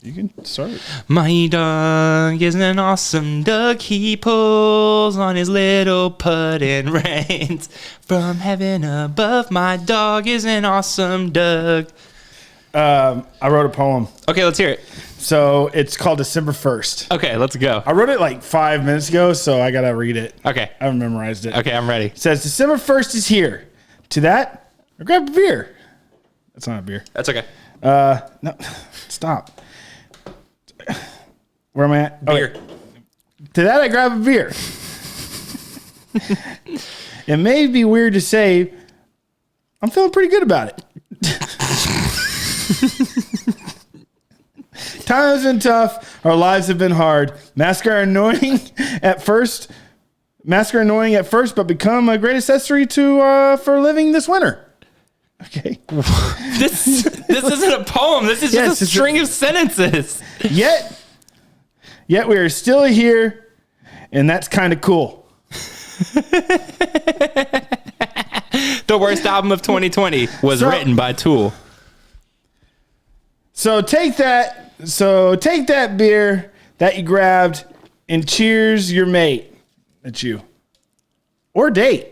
You can start. My dog is an awesome dog. He pulls on his little putt and reins from heaven above. My dog is an awesome dog. I wrote a poem. Okay, let's hear it. So it's called December 1st. Okay, let's go. I wrote it like 5 minutes ago, so I got to read it. Okay. I haven't memorized it. Okay, I'm ready. It says, December 1st is here. To that, I grab a beer. That's not a beer. That's okay. No, stop. Where am I at? Beer. Okay. To that, I grab a beer. It may be weird to say, I'm feeling pretty good about it. Time has been tough. Our lives have been hard. Masks are annoying at first. But become a great accessory for living this winter. Okay. This isn't a poem. This is just a string of sentences. Yet we are still here, and that's kind of cool. The worst album of 2020 was written by Tool. So take that beer that you grabbed and cheers your mate. That's you. Or date.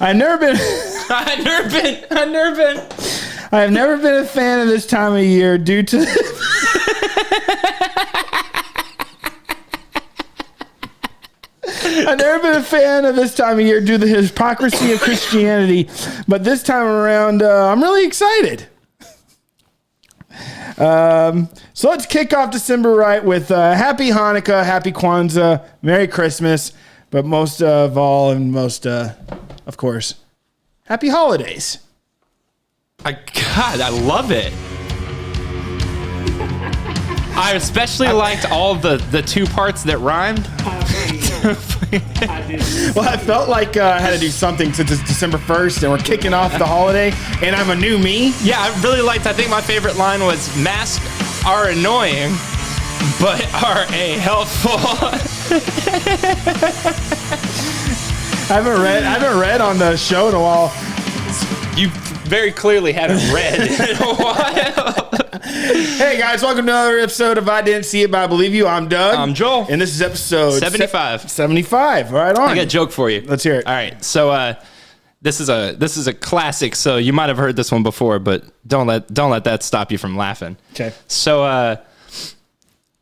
I've never been a fan of this time of year due to I've never been a fan of this time of year due to the hypocrisy of Christianity, but this time around, I'm really excited. So let's kick off December right with Happy Hanukkah, Happy Kwanzaa, Merry Christmas, but most of all, and of course, Happy Holidays. I love it. I especially liked all the two parts that rhymed. Well, I felt like I had to do something since it's December 1st and we're kicking off the holiday and I'm a new me. Yeah, I think my favorite line was, masks are annoying, but are a helpful. I haven't read on the show in a while. You very clearly haven't read in a while. Hey guys, welcome to another episode of I Didn't See It, But I Believe You. I'm Doug. I'm Joel. And this is episode 75. 75. Right on. I got a joke for you. Let's hear it. All right. So this is a classic. So you might have heard this one before, but don't let that stop you from laughing. Okay. So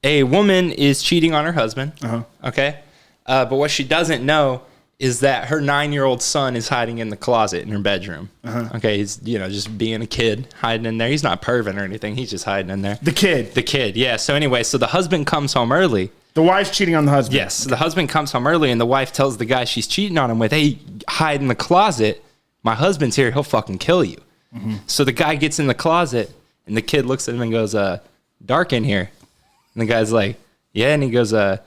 a woman is cheating on her husband. Uh-huh. Okay. But what she doesn't know is that her 9-year-old son is hiding in the closet in her bedroom. Uh-huh. Okay, he's just being a kid, hiding in there. He's not perving or anything. He's just hiding in there. The kid, yeah. So anyway, the husband comes home early. The wife's cheating on the husband. Yes, the husband comes home early, and the wife tells the guy she's cheating on him with, "Hey, hide in the closet. My husband's here. He'll fucking kill you." Mm-hmm. So the guy gets in the closet, and the kid looks at him and goes, "Dark in here." And the guy's like, "Yeah," and he goes, "Yeah,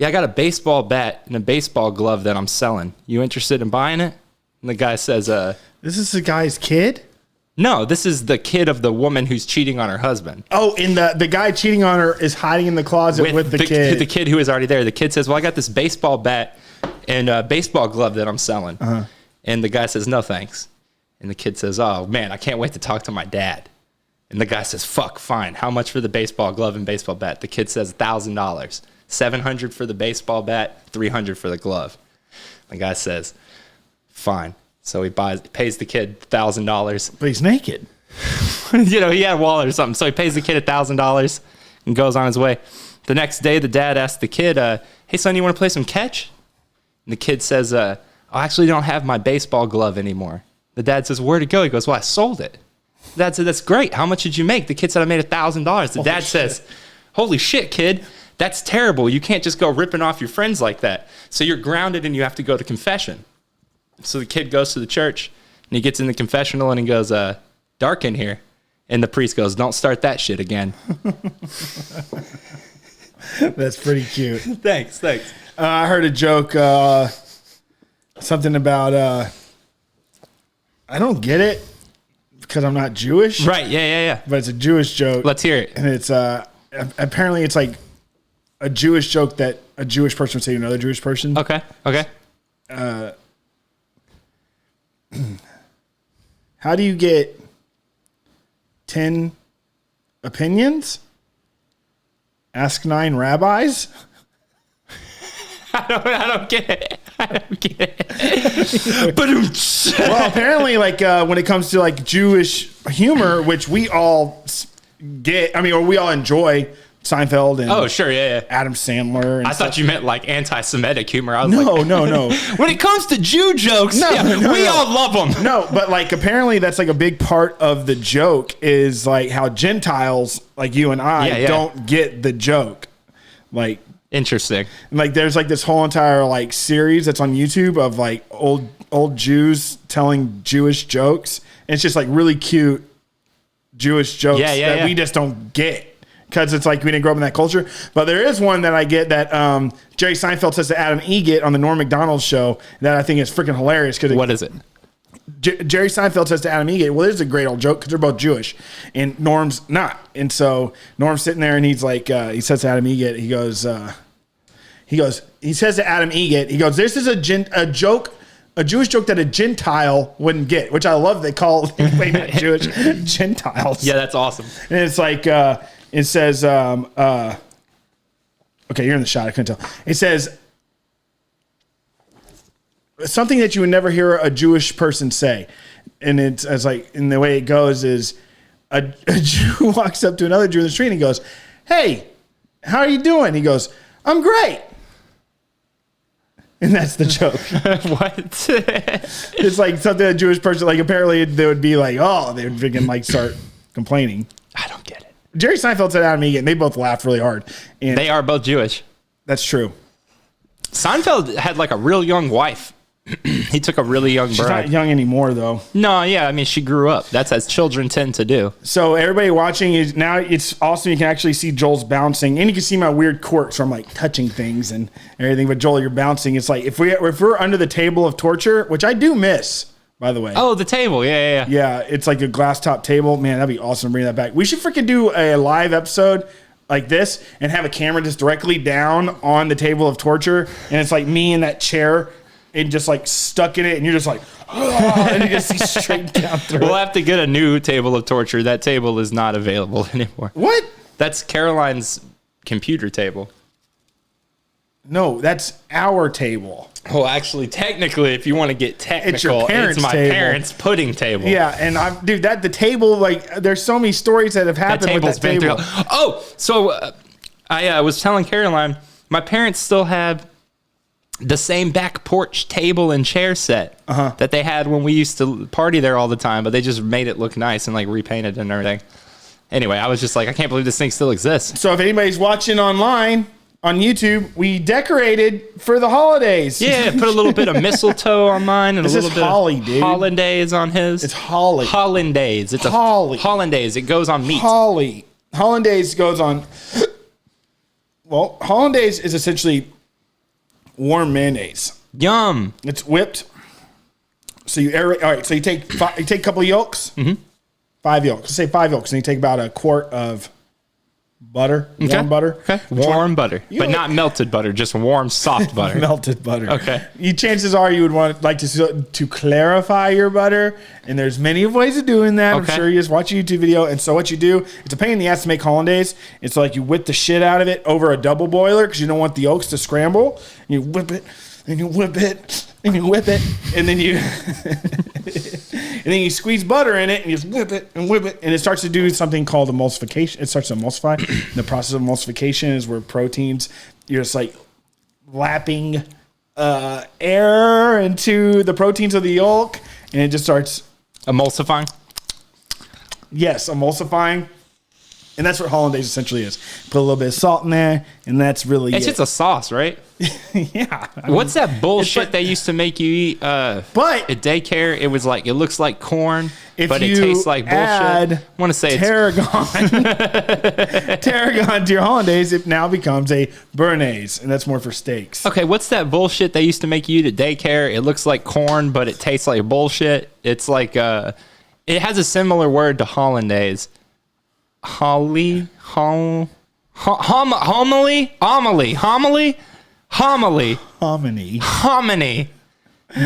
I got a baseball bat and a baseball glove that I'm selling. You interested in buying it?" And the guy says, This is the guy's kid? No, this is the kid of the woman who's cheating on her husband. Oh, and the guy cheating on her is hiding in the closet with the kid. The kid who is already there. The kid says, "Well, I got this baseball bat and a baseball glove that I'm selling." Uh-huh. And the guy says, "No, thanks." And the kid says, "Oh, man, I can't wait to talk to my dad." And the guy says, "Fuck, fine. How much for the baseball glove and baseball bat?" The kid says, $1,000. $700 for the baseball bat, $300 for the glove. The guy says, "Fine." So he pays the kid $1,000. But he's naked. He had a wallet or something. So he pays the kid $1,000 and goes on his way. The next day, the dad asks the kid, "Hey, son, you want to play some catch?" And the kid says, "I actually don't have my baseball glove anymore." The dad says, "Where'd it go?" He goes, "Well, I sold it." The dad said, "That's great. How much did you make?" The kid said, "I made $1,000. The dad says, "Holy shit, kid. That's terrible. You can't just go ripping off your friends like that. So you're grounded and you have to go to confession." So the kid goes to the church and he gets in the confessional and he goes, "Dark in here." And the priest goes, "Don't start that shit again." That's pretty cute. Thanks. I heard a joke, something about, I don't get it because I'm not Jewish. Right, yeah. But it's a Jewish joke. Let's hear it. And it's, apparently it's like a Jewish joke that a Jewish person would say to another Jewish person. Okay. How do you get 10 opinions? Ask 9 rabbis? I don't get it. I don't get it. Well, apparently, like when it comes to like Jewish humor, which we all get, I mean, or we all enjoy, Seinfeld and Oh, sure, yeah. Adam Sandler. And I thought you meant like anti-Semitic humor. I was no, like, no. When it comes to Jew jokes, we all love them. No, but like apparently that's like a big part of the joke is like how Gentiles like you and I don't get the joke. Like interesting. Like there's like this whole entire like series that's on YouTube of like old Jews telling Jewish jokes. And it's just like really cute Jewish jokes that we just don't get. Because it's like we didn't grow up in that culture. But there is one that I get that Jerry Seinfeld says to Adam Egget on the Norm Macdonald show that I think is freaking hilarious. What is it? Jerry Seinfeld says to Adam Egget, well, it is a great old joke because they're both Jewish. And Norm's not. And so Norm's sitting there and he's like, he says to Adam Egget, he says to Adam Egget, he goes, this is a joke, a Jewish joke that a Gentile wouldn't get, which I love. They call Jewish Gentiles. Yeah, that's awesome. And it's like, it says, okay, you're in the shot. I couldn't tell. It says something that you would never hear a Jewish person say. And it's like, and the way it goes is a Jew walks up to another Jew in the street and he goes, hey, how are you doing? He goes, I'm great. And that's the joke. What? It's like something a Jewish person, like apparently they would be like, oh, they would freaking like start complaining. I don't get it. Jerry Seinfeld said Adam Egget, and they both laughed really hard. And they are both Jewish. That's true. Seinfeld had like a real young wife. He took a really young bride. She's not young anymore, though. No, yeah. I mean, she grew up. That's as children tend to do. So everybody watching is now it's awesome. You can actually see Joel's bouncing, and you can see my weird quirks from like touching things and everything. But Joel, you're bouncing. It's like if we're under the table of torture, which I do miss. By the way. Oh, the table. Yeah. Yeah, it's like a glass top table. Man, that'd be awesome to bring that back. We should freaking do a live episode like this and have a camera just directly down on the table of torture. And it's like me in that chair and just like stuck in it. And you're just like, oh, and you just see straight down through We'll have to get a new table of torture. That table is not available anymore. What? That's Caroline's computer table. No, that's our table. Well, actually, technically, if you want to get technical, it's your parents' my table. parents' pudding table. Yeah, and the table, like, there's so many stories that have happened with that table. Oh, so I was telling Caroline, my parents still have the same back porch table and chair set that they had when we used to party there all the time, but they just made it look nice and like repainted and everything. Anyway, I was just like, I can't believe this thing still exists. So if anybody's watching online on YouTube, we decorated for the holidays. Yeah, put a little bit of mistletoe on mine and this a little is bit holly, of dude. hollandaise on his. It's holly. Hollandaise. It's holly. A hollandaise. It goes on meat. Holly. Hollandaise goes on. Well, hollandaise is essentially warm mayonnaise. Yum. It's whipped. So you aerate. All right. So you take a couple of yolks. Mm-hmm. 5 yolks. Let's say 5 yolks, and you take about a quart of butter, warm butter. Okay. Warm butter, but not melted butter, just warm, soft butter. Melted butter. Okay. Chances are you would like to clarify your butter, and there's many ways of doing that. Okay. I'm sure you just watch a YouTube video, and so what you do, it's a pain in the ass to make hollandaise. It's like you whip the shit out of it over a double boiler because you don't want the yolks to scramble. And you whip it, and you whip it, and you whip it, and then you and then you squeeze butter in it and you just whip it, and it starts to do something called emulsification. It starts to emulsify. The process of emulsification is where proteins, you're just like lapping air into the proteins of the yolk, and it just starts emulsifying. Yes, emulsifying. And that's what hollandaise essentially is. Put a little bit of salt in there, and that's really it's just a sauce, right? Yeah. What's that bullshit they used to make you eat but at daycare? It was like, it looks like corn, but it tastes like bullshit. I want to say tarragon. Tarragon to your hollandaise, it now becomes a béarnaise, and that's more for steaks. Okay, what's that bullshit they used to make you eat at daycare? It looks like corn, but it tastes like bullshit. It's like, it has a similar word to hollandaise. Homily.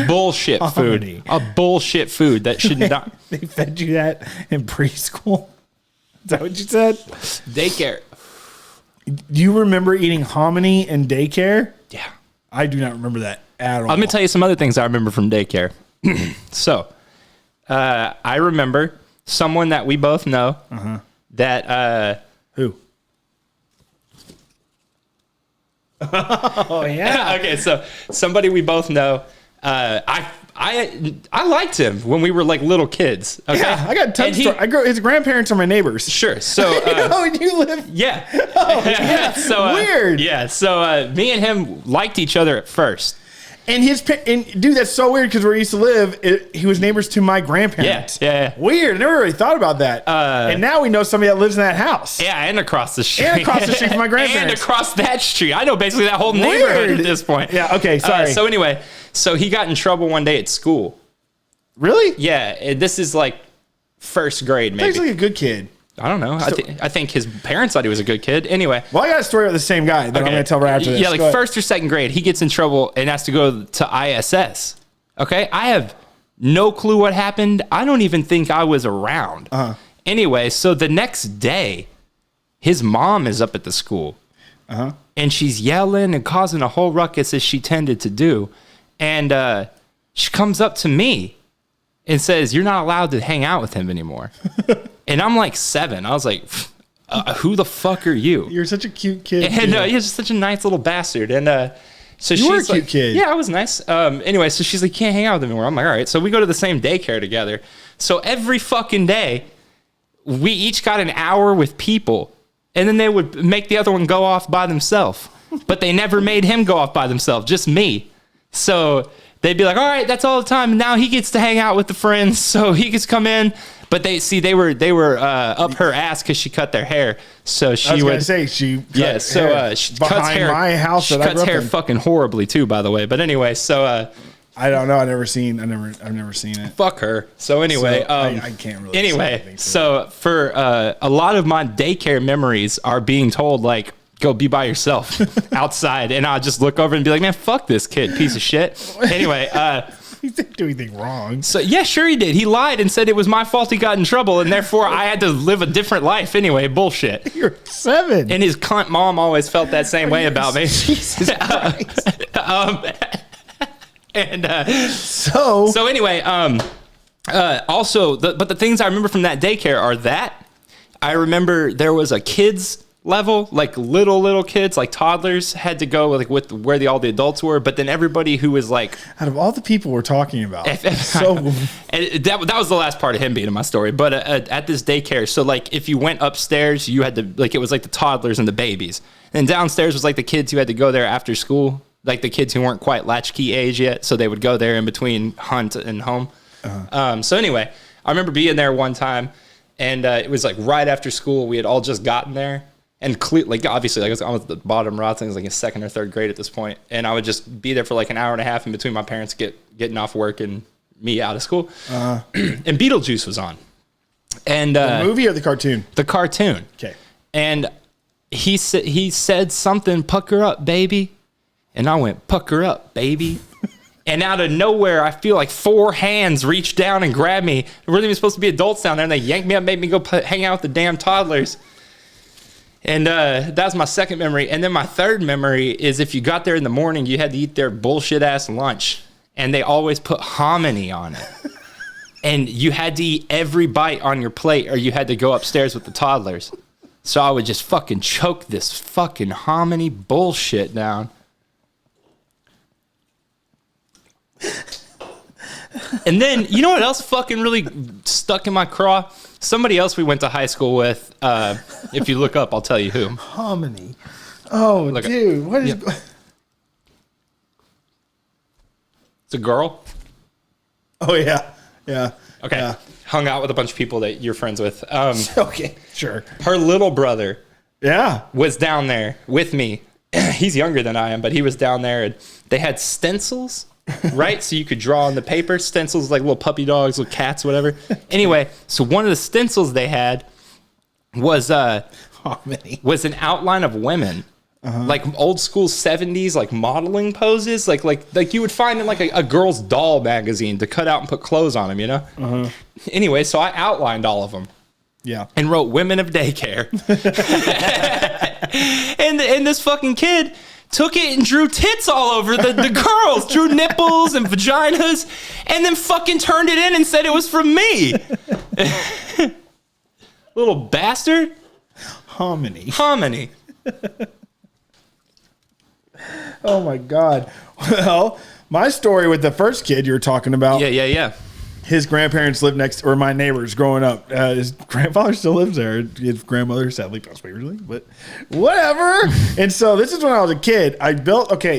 Bullshit food. A bullshit food that should not. They fed you that in preschool. that what you said? Daycare. Do you remember eating hominy in daycare? Yeah. I do not remember that at all. Let me tell you some other things I remember from daycare. So, I remember someone that we both know that... Who? Oh, yeah. Okay, so somebody we both know. I liked him when we were like little kids. Okay? Yeah, I got tons of stories. His grandparents are my neighbors. Sure. So you live. yeah. Oh, yeah. So weird. Yeah. So me and him liked each other at first. And dude, that's so weird because where he used to live, he was neighbors to my grandparents. Yeah. Weird. I never really thought about that. And now we know somebody that lives in that house. Yeah, and across the street. And across the street from my grandparents. And across that street. I know basically that whole neighborhood at this point. Yeah. Okay. Sorry. So anyway, he got in trouble one day at school. Really? Yeah. This is like first grade, maybe. He's like a good kid. I don't know. I think his parents thought he was a good kid. Anyway. Well, I got a story about the same guy that I'm going to tell right after this. Yeah, like first or second grade, he gets in trouble and has to go to ISS. Okay? I have no clue what happened. I don't even think I was around. Anyway, so the next day, his mom is up at the school. And she's yelling and causing a whole ruckus as she tended to do. And she comes up to me and says, "You're not allowed to hang out with him anymore." And I'm like 7. I was like, who the fuck are you? You're such a cute kid. And he's just such a nice little bastard. And so you were a she's cute like, kid. Yeah, I was nice. Anyway, so she's like, "Can't hang out with him anymore." I'm like, all right. So we go to the same daycare together. So every fucking day, we each got an hour with people. And then they would make the other one go off by themselves. But they never made him go off by themselves, just me. So they'd be like, all right, that's all the time. And now he gets to hang out with the friends. So he gets come in. But they were up her ass because she cut their hair. So she I was gonna say she she cuts hair. My house she cuts hair fucking horribly too, by the way. But anyway, so I don't know. I've never seen it. Fuck her. So anyway, I can't really. Anyway, so for a lot of my daycare memories are being told like, go be by yourself outside, and I'll just look over and be like, man, fuck this kid, piece of shit. Anyway, he didn't do anything wrong. So yeah, sure he did. He lied and said it was my fault he got in trouble, and therefore I had to live a different life anyway. Bullshit. You're 7. And his cunt mom always felt that same way about me. Jesus Christ. So anyway, also, but the things I remember from that daycare are that I remember there was a kids level, like little kids, like toddlers had to go like with where all the adults were, but then everybody who was like, out of all the people we're talking about, and that was the last part of him being in my story. But at this daycare, so like if you went upstairs, you had to like it was like the toddlers and the babies, and downstairs was like the kids who had to go there after school, like the kids who weren't quite latchkey age yet, so they would go there in between hunt and home. So anyway, I remember being there one time, and it was like right after school. We had all just gotten there. And like obviously, like I was at the bottom row. I think it was like in 2nd or 3rd grade at this point, and I would just be there for like an hour and a half in between my parents getting off work and me out of school. And Beetlejuice was on, and the movie or the cartoon? The cartoon. Okay. And he said something, "Pucker up, baby," and I went, "Pucker up, baby." And out of nowhere, I feel like 4 hands reached down and grabbed me. There weren't even supposed to be adults down there, and they yanked me up, made me go hang out with the damn toddlers. And that was my second memory. And then my third memory is if you got there in the morning, you had to eat their bullshit-ass lunch. And they always put hominy on it. And you had to eat every bite on your plate or you had to go upstairs with the toddlers. So I would just fucking choke this fucking hominy bullshit down. And then, you know what else fucking really stuck in my craw? Somebody else we went to high school with. If you look up, I'll tell you who. Hominy. Oh, look dude. What is... Yeah. It's a girl. Oh, yeah. Yeah. Okay. Yeah. Hung out with a bunch of people that you're friends with. Okay, sure. Her little brother was down there with me. He's younger than I am, but he was down there, and they had stencils. Right? So you could draw on the paper. Stencils like little puppy dogs, little cats, whatever. Anyway, so one of the stencils they had was an outline of women. Like old school 70s like modeling poses. Like you would find in like a girl's doll magazine to cut out and put clothes on them, you know? Anyway, so I outlined all of them. Yeah. and wrote women of daycare. and this fucking kid took it and drew tits all over the girls, drew nipples and vaginas, and then fucking turned it in and said it was from me. Little bastard. Hominy. Oh my God. Well, my story with the first kid you were talking about. Yeah. His grandparents lived next, or my neighbors growing up. His grandfather still lives there. His grandmother sadly passed away recently, but whatever. And so this is when I was a kid.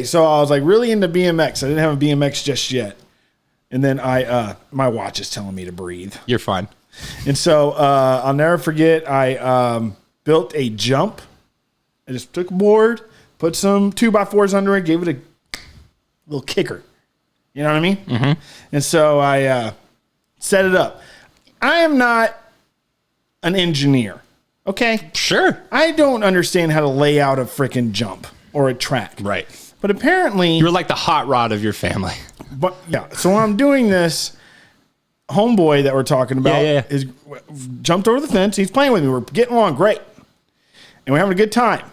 So I was like really into BMX. I didn't have a BMX just yet. And then my watch is telling me to breathe. You're fine. And so I'll never forget, I built a jump. I just took a board, put some 2x4s under it, gave it a little kicker. You know what I mean? Mm-hmm. And so I set it up. I am not an engineer, okay? Sure. I don't understand how to lay out a freaking jump or a track. Right. But apparently... You're like the hot rod of your family. But yeah, so when I'm doing this, homeboy that we're talking about is jumped over the fence. He's playing with me. We're getting along great. And we're having a good time.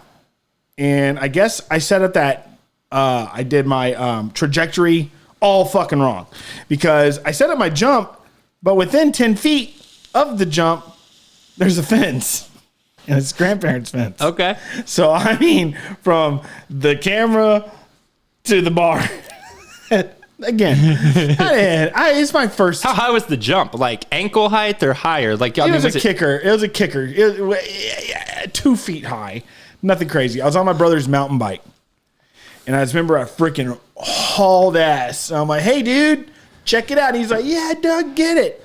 And I guess I set up that I did my trajectory all fucking wrong. Because I set up my jump, but within 10 feet of the jump, there's a fence. And it's grandparents' fence. Okay. So, I mean, from the camera to the bar. Again, it's my first. How high was the jump? Like ankle height or higher? Like It was a kicker. It was a kicker. It was 2 feet high. Nothing crazy. I was on my brother's mountain bike. And I just remember I freaking hauled ass. I'm like, hey, dude, check it out. And he's like, yeah, Doug, get it.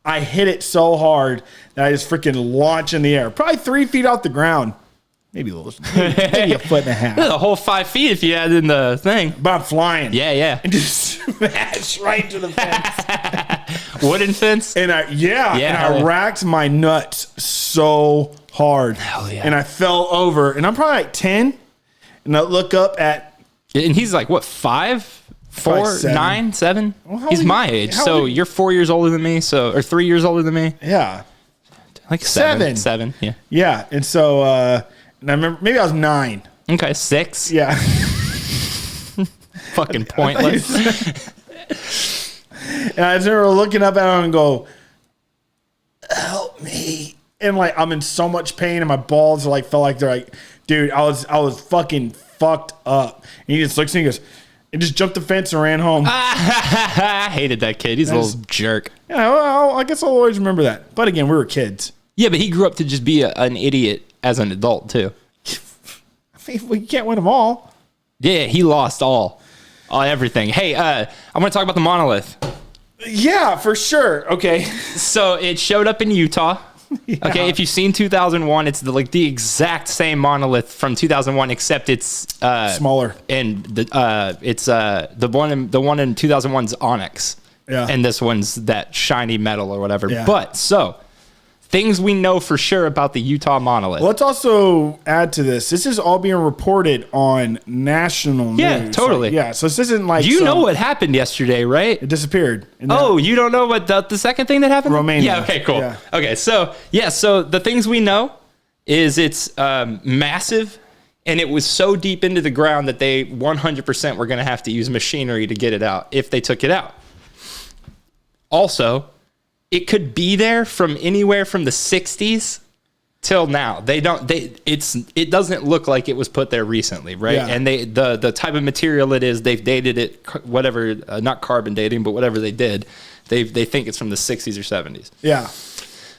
I hit it so hard that I just freaking launched in the air. Probably 3 feet off the ground. Maybe a little, maybe a foot and a half. A whole 5 feet if you add in the thing. But I'm flying. Yeah. And just smash right into the fence. Wooden fence? And I racked my nuts so hard. Hell yeah. And I fell over. And I'm probably like 10. And I look up at... And he's like, what, 5? 4? 7. 9? 7? Well, he's my age. So you're 4 years older than me. Or 3 years older than me. Yeah. Like 7. 7. Yeah. Yeah. And so... and I remember... Maybe I was 9. Okay, 6. Yeah. Fucking pointless. And I just remember looking up at him and go, help me. And like, I'm in so much pain and my balls are like, felt like they're like, dude, I was fucking fucked up. And he just looks at me and goes, and just jumped the fence and ran home. I hated that kid. He's a little jerk. Yeah, well, I guess I'll always remember that. But again, we were kids. Yeah, but he grew up to just be an idiot as an adult too. I mean, well, you can't win them all. Yeah, he lost all everything. Hey, I want to talk about the monolith. Yeah, for sure. Okay. So it showed up in Utah. Yeah. Okay, if you've seen 2001, it's the exact same monolith from 2001, except it's smaller. And the one in 2001's onyx. Yeah. And this one's that shiny metal or whatever. Yeah. But so things we know for sure about the Utah monolith. Let's also add to this. This is all being reported on national news. Yeah, totally. Yeah, so this isn't like... You know what happened yesterday, right? It disappeared. Oh, you don't know what the second thing that happened? Romania. Yeah, okay, cool. Yeah. Okay, so the things we know is it's massive, and it was so deep into the ground that they 100% were going to have to use machinery to get it out if they took it out. Also, it could be there from anywhere from the 60s till now. It doesn't look like it was put there recently, right? Yeah. And the type of material it is, they've dated it, whatever, not carbon dating, but whatever they did, they think it's from the 60s or 70s. Yeah.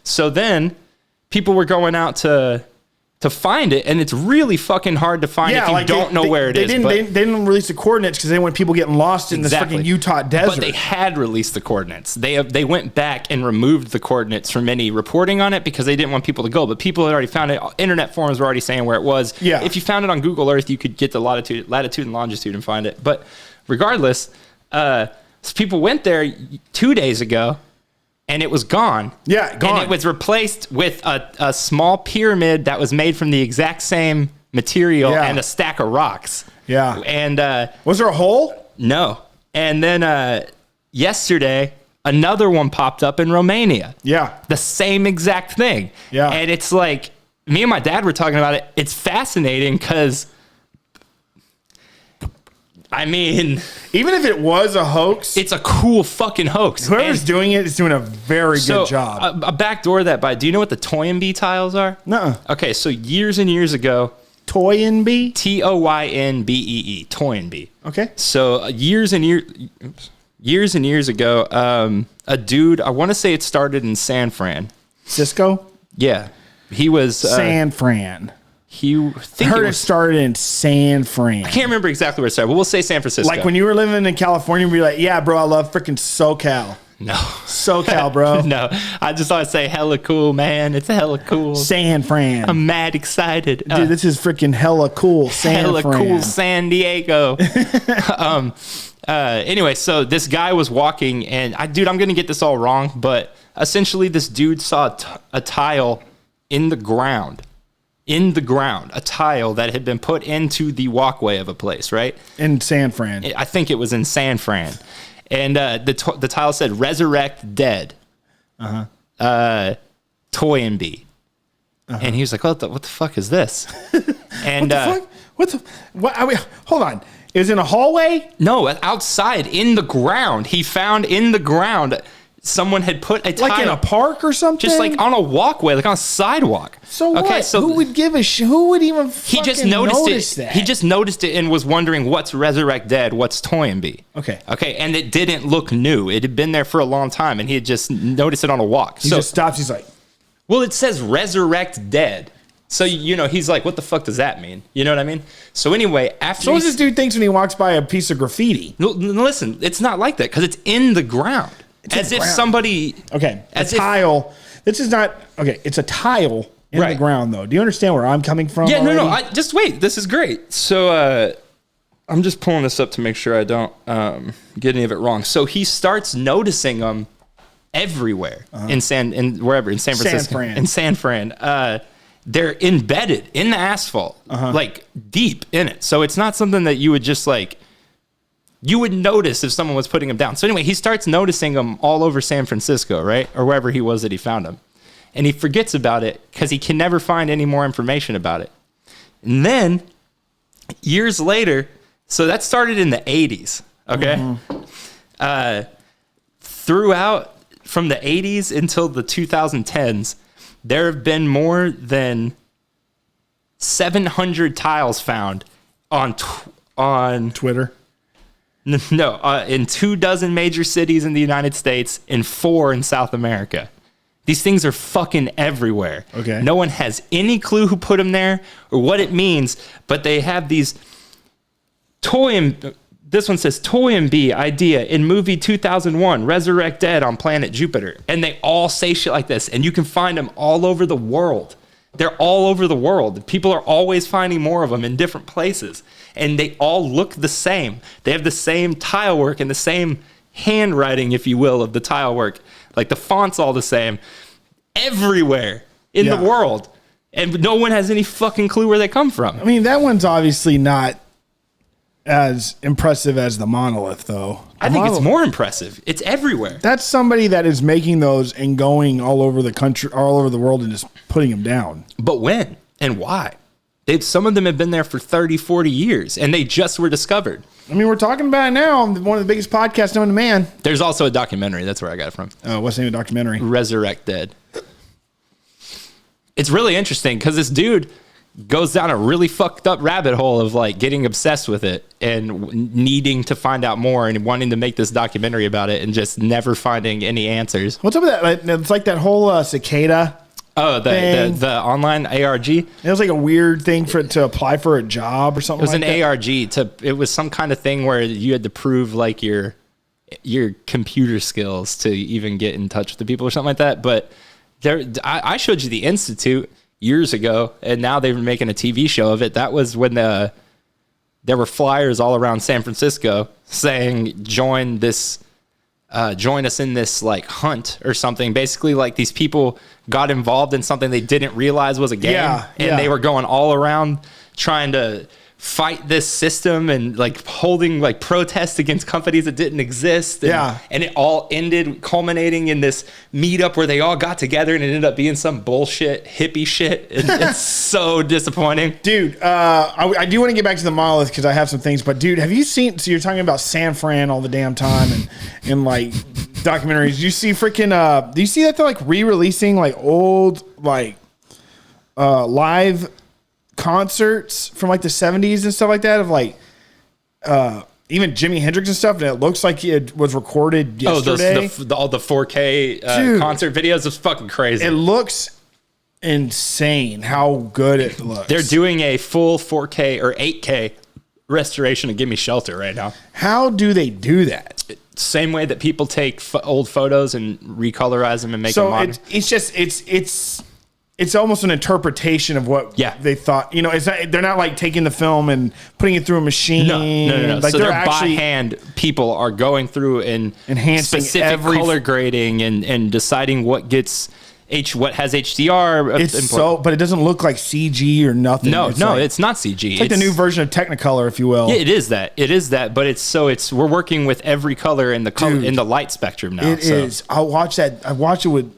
So then people were going out to find it, and it's really fucking hard to find if you don't know where it is. They didn't release the coordinates because they didn't want people getting lost in this freaking Utah desert. But they had released the coordinates. They went back and removed the coordinates from any reporting on it because they didn't want people to go. But people had already found it. Internet forums were already saying where it was. Yeah. If you found it on Google Earth, you could get the latitude and longitude and find it. But regardless, so people went there 2 days ago. And it was gone. Yeah, gone. And it was replaced with a small pyramid that was made from the exact same material and a stack of rocks. Yeah. And was there a hole? no. And then yesterday, Another one popped up in Romania. Yeah. The same exact thing. Yeah. And it's like, me and my dad were talking about it. It's fascinating because, I mean, even if it was a hoax, it's a cool fucking hoax. Whoever's doing it is doing a very good job. A backdoor that by, do you know what the Toynbee tiles are? Nuh-uh. Okay, so years and years ago, Toynbee? Toynbee, Toynbee. Okay. So years and years ago, a dude, I want to say it started in San Fran. Cisco? Yeah. He was... San Fran. I heard it started in San Fran. I can't remember exactly where it started, but we'll say San Francisco. Like when you were living in California, we'd be like, yeah, bro, I love freaking SoCal. No. SoCal, bro. No. I just thought I'd say hella cool, man. It's hella cool. San Fran. I'm mad excited. Dude, this is freaking hella cool. Hella cool San Diego. Anyway, so this guy was walking, and I'm going to get this all wrong, but essentially this dude saw a tile in the ground, a tile that had been put into the walkway of a place, right? In San Fran. I think it was in San Fran. And the tile said, resurrect dead. Toynbee. And he was like, what the fuck is this? And what the fuck? What? I mean, hold on. It was in a hallway? No, outside in the ground. He found in the ground someone had put a tile. Like in a park or something? Just like on a walkway, like on a sidewalk. So what? Okay, so who would give a shit? Who would even fucking notice that? He just noticed it and was wondering what's resurrect dead, what's Toynbee. Okay. Okay, and it didn't look new. It had been there for a long time, and he had just noticed it on a walk. He just stops. He's like, well, it says resurrect dead. So, he's like, what the fuck does that mean? You know what I mean? So anyway, after... So what this dude thinks when he walks by a piece of graffiti? No, listen, it's not like that because it's in the ground. As if somebody... Okay, a tile... This is not... Okay, it's a tile in the ground, though. Do you understand where I'm coming from? Yeah, no. Just wait. This is great. So I'm just pulling this up to make sure I don't get any of it wrong. So he starts noticing them everywhere in San Francisco. In San Fran. They're embedded in the asphalt, like deep in it. So it's not something that you would just like, you would notice if someone was putting them down. So anyway, he starts noticing them all over San Francisco, right? Or wherever he was that he found them. And he forgets about it because he can never find any more information about it. And then years later, so that started in the 80s, okay? Throughout from the 80s until the 2010s, there have been more than 700 tiles found on Twitter. No, in 24 major cities in the United States and 4 in South America. These things are fucking everywhere. Okay. No one has any clue who put them there or what it means, but they have these this one says Toynbee idea in movie 2001, Resurrect Dead on planet Jupiter. And they all say shit like this, and you can find them all over the world. They're all over the world. People are always finding more of them in different places. And they all look the same. They have the same tile work and the same handwriting, if you will, of the tile work. Like the font's all the same everywhere in the world. And no one has any fucking clue where they come from. I mean, that one's obviously not as impressive as the monolith, though. I think it's more impressive. It's everywhere. That's somebody that is making those and going all over the country, all over the world, and just putting them down. But when and why? Some of them have been there for 30, 40 years, and they just were discovered. I mean, we're talking about it now on one of the biggest podcasts known to man. There's also a documentary. That's where I got it from. Oh, what's the name of the documentary? Resurrect Dead. It's really interesting because this dude goes down a really fucked up rabbit hole of like getting obsessed with it and needing to find out more and wanting to make this documentary about it and just never finding any answers. What's up with that? It's like that whole cicada. Oh, the online ARG. It was like a weird thing to apply for a job or something. It was like an that. ARG. It was some kind of thing where you had to prove like your computer skills to even get in touch with the people or something like that. But I showed you the Institute years ago, and now they've been making a TV show of it. That was when there were flyers all around San Francisco saying join us in this like hunt or something. Basically, like these people got involved in something they didn't realize was a game, and they were going all around trying to fight this system and like holding like protests against companies that didn't exist. And it all ended culminating in this meetup where they all got together and it ended up being some bullshit hippie shit. It's so disappointing. Dude, I do want to get back to the Monolith because I have some things, but dude, have you seen, so you're talking about San Fran all the damn time and like documentaries. You see freaking, do you see that they're like re-releasing like old like live concerts from like the 70s and stuff like that of like even Jimi Hendrix and stuff, and it looks like it was recorded yesterday. All the 4K concert videos is fucking crazy. It looks insane how good it looks. They're doing a full 4K or 8K restoration of Gimme Shelter right now. How do they do that? Same way that people take old photos and recolorize them and make them modern. It's almost an interpretation of what they thought. You know, they're not like taking the film and putting it through a machine. No. Like so they're actually by hand. People are going through and enhancing specific color grading and deciding what gets what has HDR. It's but it doesn't look like CG or nothing. No, it's not CG. It's like the new version of Technicolor, if you will. Yeah, it is that. But we're working with every color in the light spectrum now. It is. I watch it with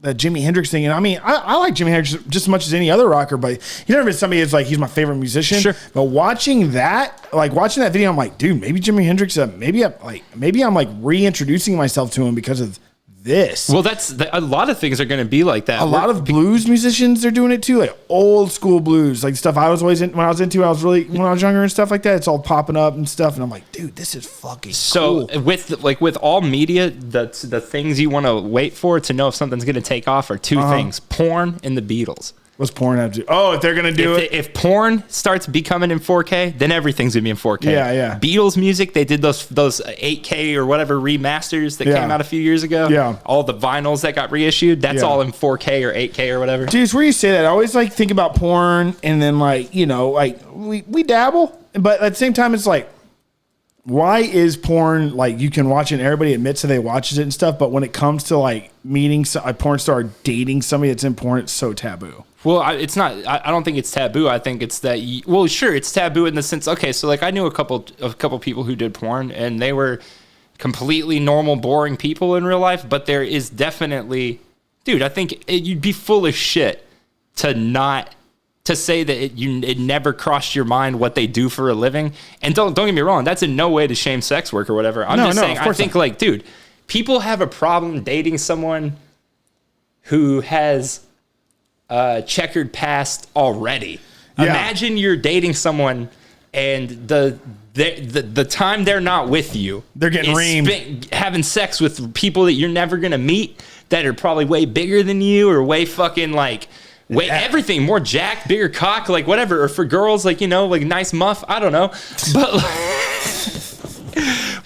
that Jimi Hendrix thing, and I mean, I like Jimi Hendrix just as much as any other rocker, but he's never been somebody that's like he's my favorite musician. Sure. But watching that video, I'm like, dude, maybe Jimi Mayhendrix. Maybe I'm like reintroducing myself to him because of this. Well, a lot of things are going to be like that. A lot of blues musicians are doing it too, like old school blues, like stuff I was always when I was younger and stuff like that. It's all popping up and stuff, and I'm like, dude, this is fucking cool. with all media, the things you want to wait for to know if something's going to take off are two things: porn and the Beatles. What's porn have to do? Oh, if they're going to do it. If porn starts becoming in 4K, then everything's going to be in 4K. Yeah. Beatles music, they did those 8K or whatever remasters that came out a few years ago. Yeah. All the vinyls that got reissued, that's all in 4K or 8K or whatever. Dude, it's where you say that. I always like think about porn and then like, you know, like we dabble, but at the same time it's like, why is porn like you can watch it and everybody admits that they watches it and stuff, but when it comes to like meeting a porn star, dating somebody that's in porn, it's so taboo. Well, it's not. I don't think it's taboo. I think it's that. Sure, it's taboo in the sense. Okay, so like I knew a couple people who did porn, and they were completely normal, boring people in real life. But there is definitely, dude. I think you'd be full of shit to say that it never crossed your mind what they do for a living. And don't get me wrong. That's in no way to shame sex work or whatever. I'm just saying. I think like, dude, people have a problem dating someone who has checkered past already. Yeah. Imagine you're dating someone and the time they're not with you, they're getting reamed, having sex with people that you're never gonna meet, that are probably way bigger than you or way fucking like everything, more jacked, bigger cock, like whatever. Or for girls, like, you know, like nice muff, I don't know.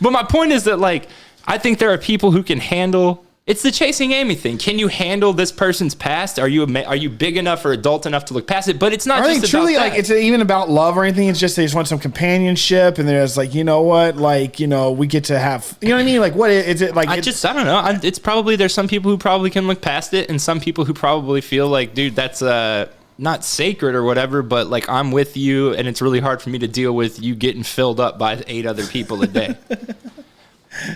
But my point is that like I think there are people who can handle. It's the chasing Amy thing. Can you handle this person's past? Are you big enough or adult enough to look past it? But it's not just truly about that. Like it's even about love or anything. It's just they just want some companionship, and there's like, you know what, like, you know, we get to have, you know what I mean? Like, what is it like? I don't know. It's probably there's some people who probably can look past it, and some people who probably feel like, dude, that's not sacred or whatever, but like I'm with you, and it's really hard for me to deal with you getting filled up by 8 other people a day.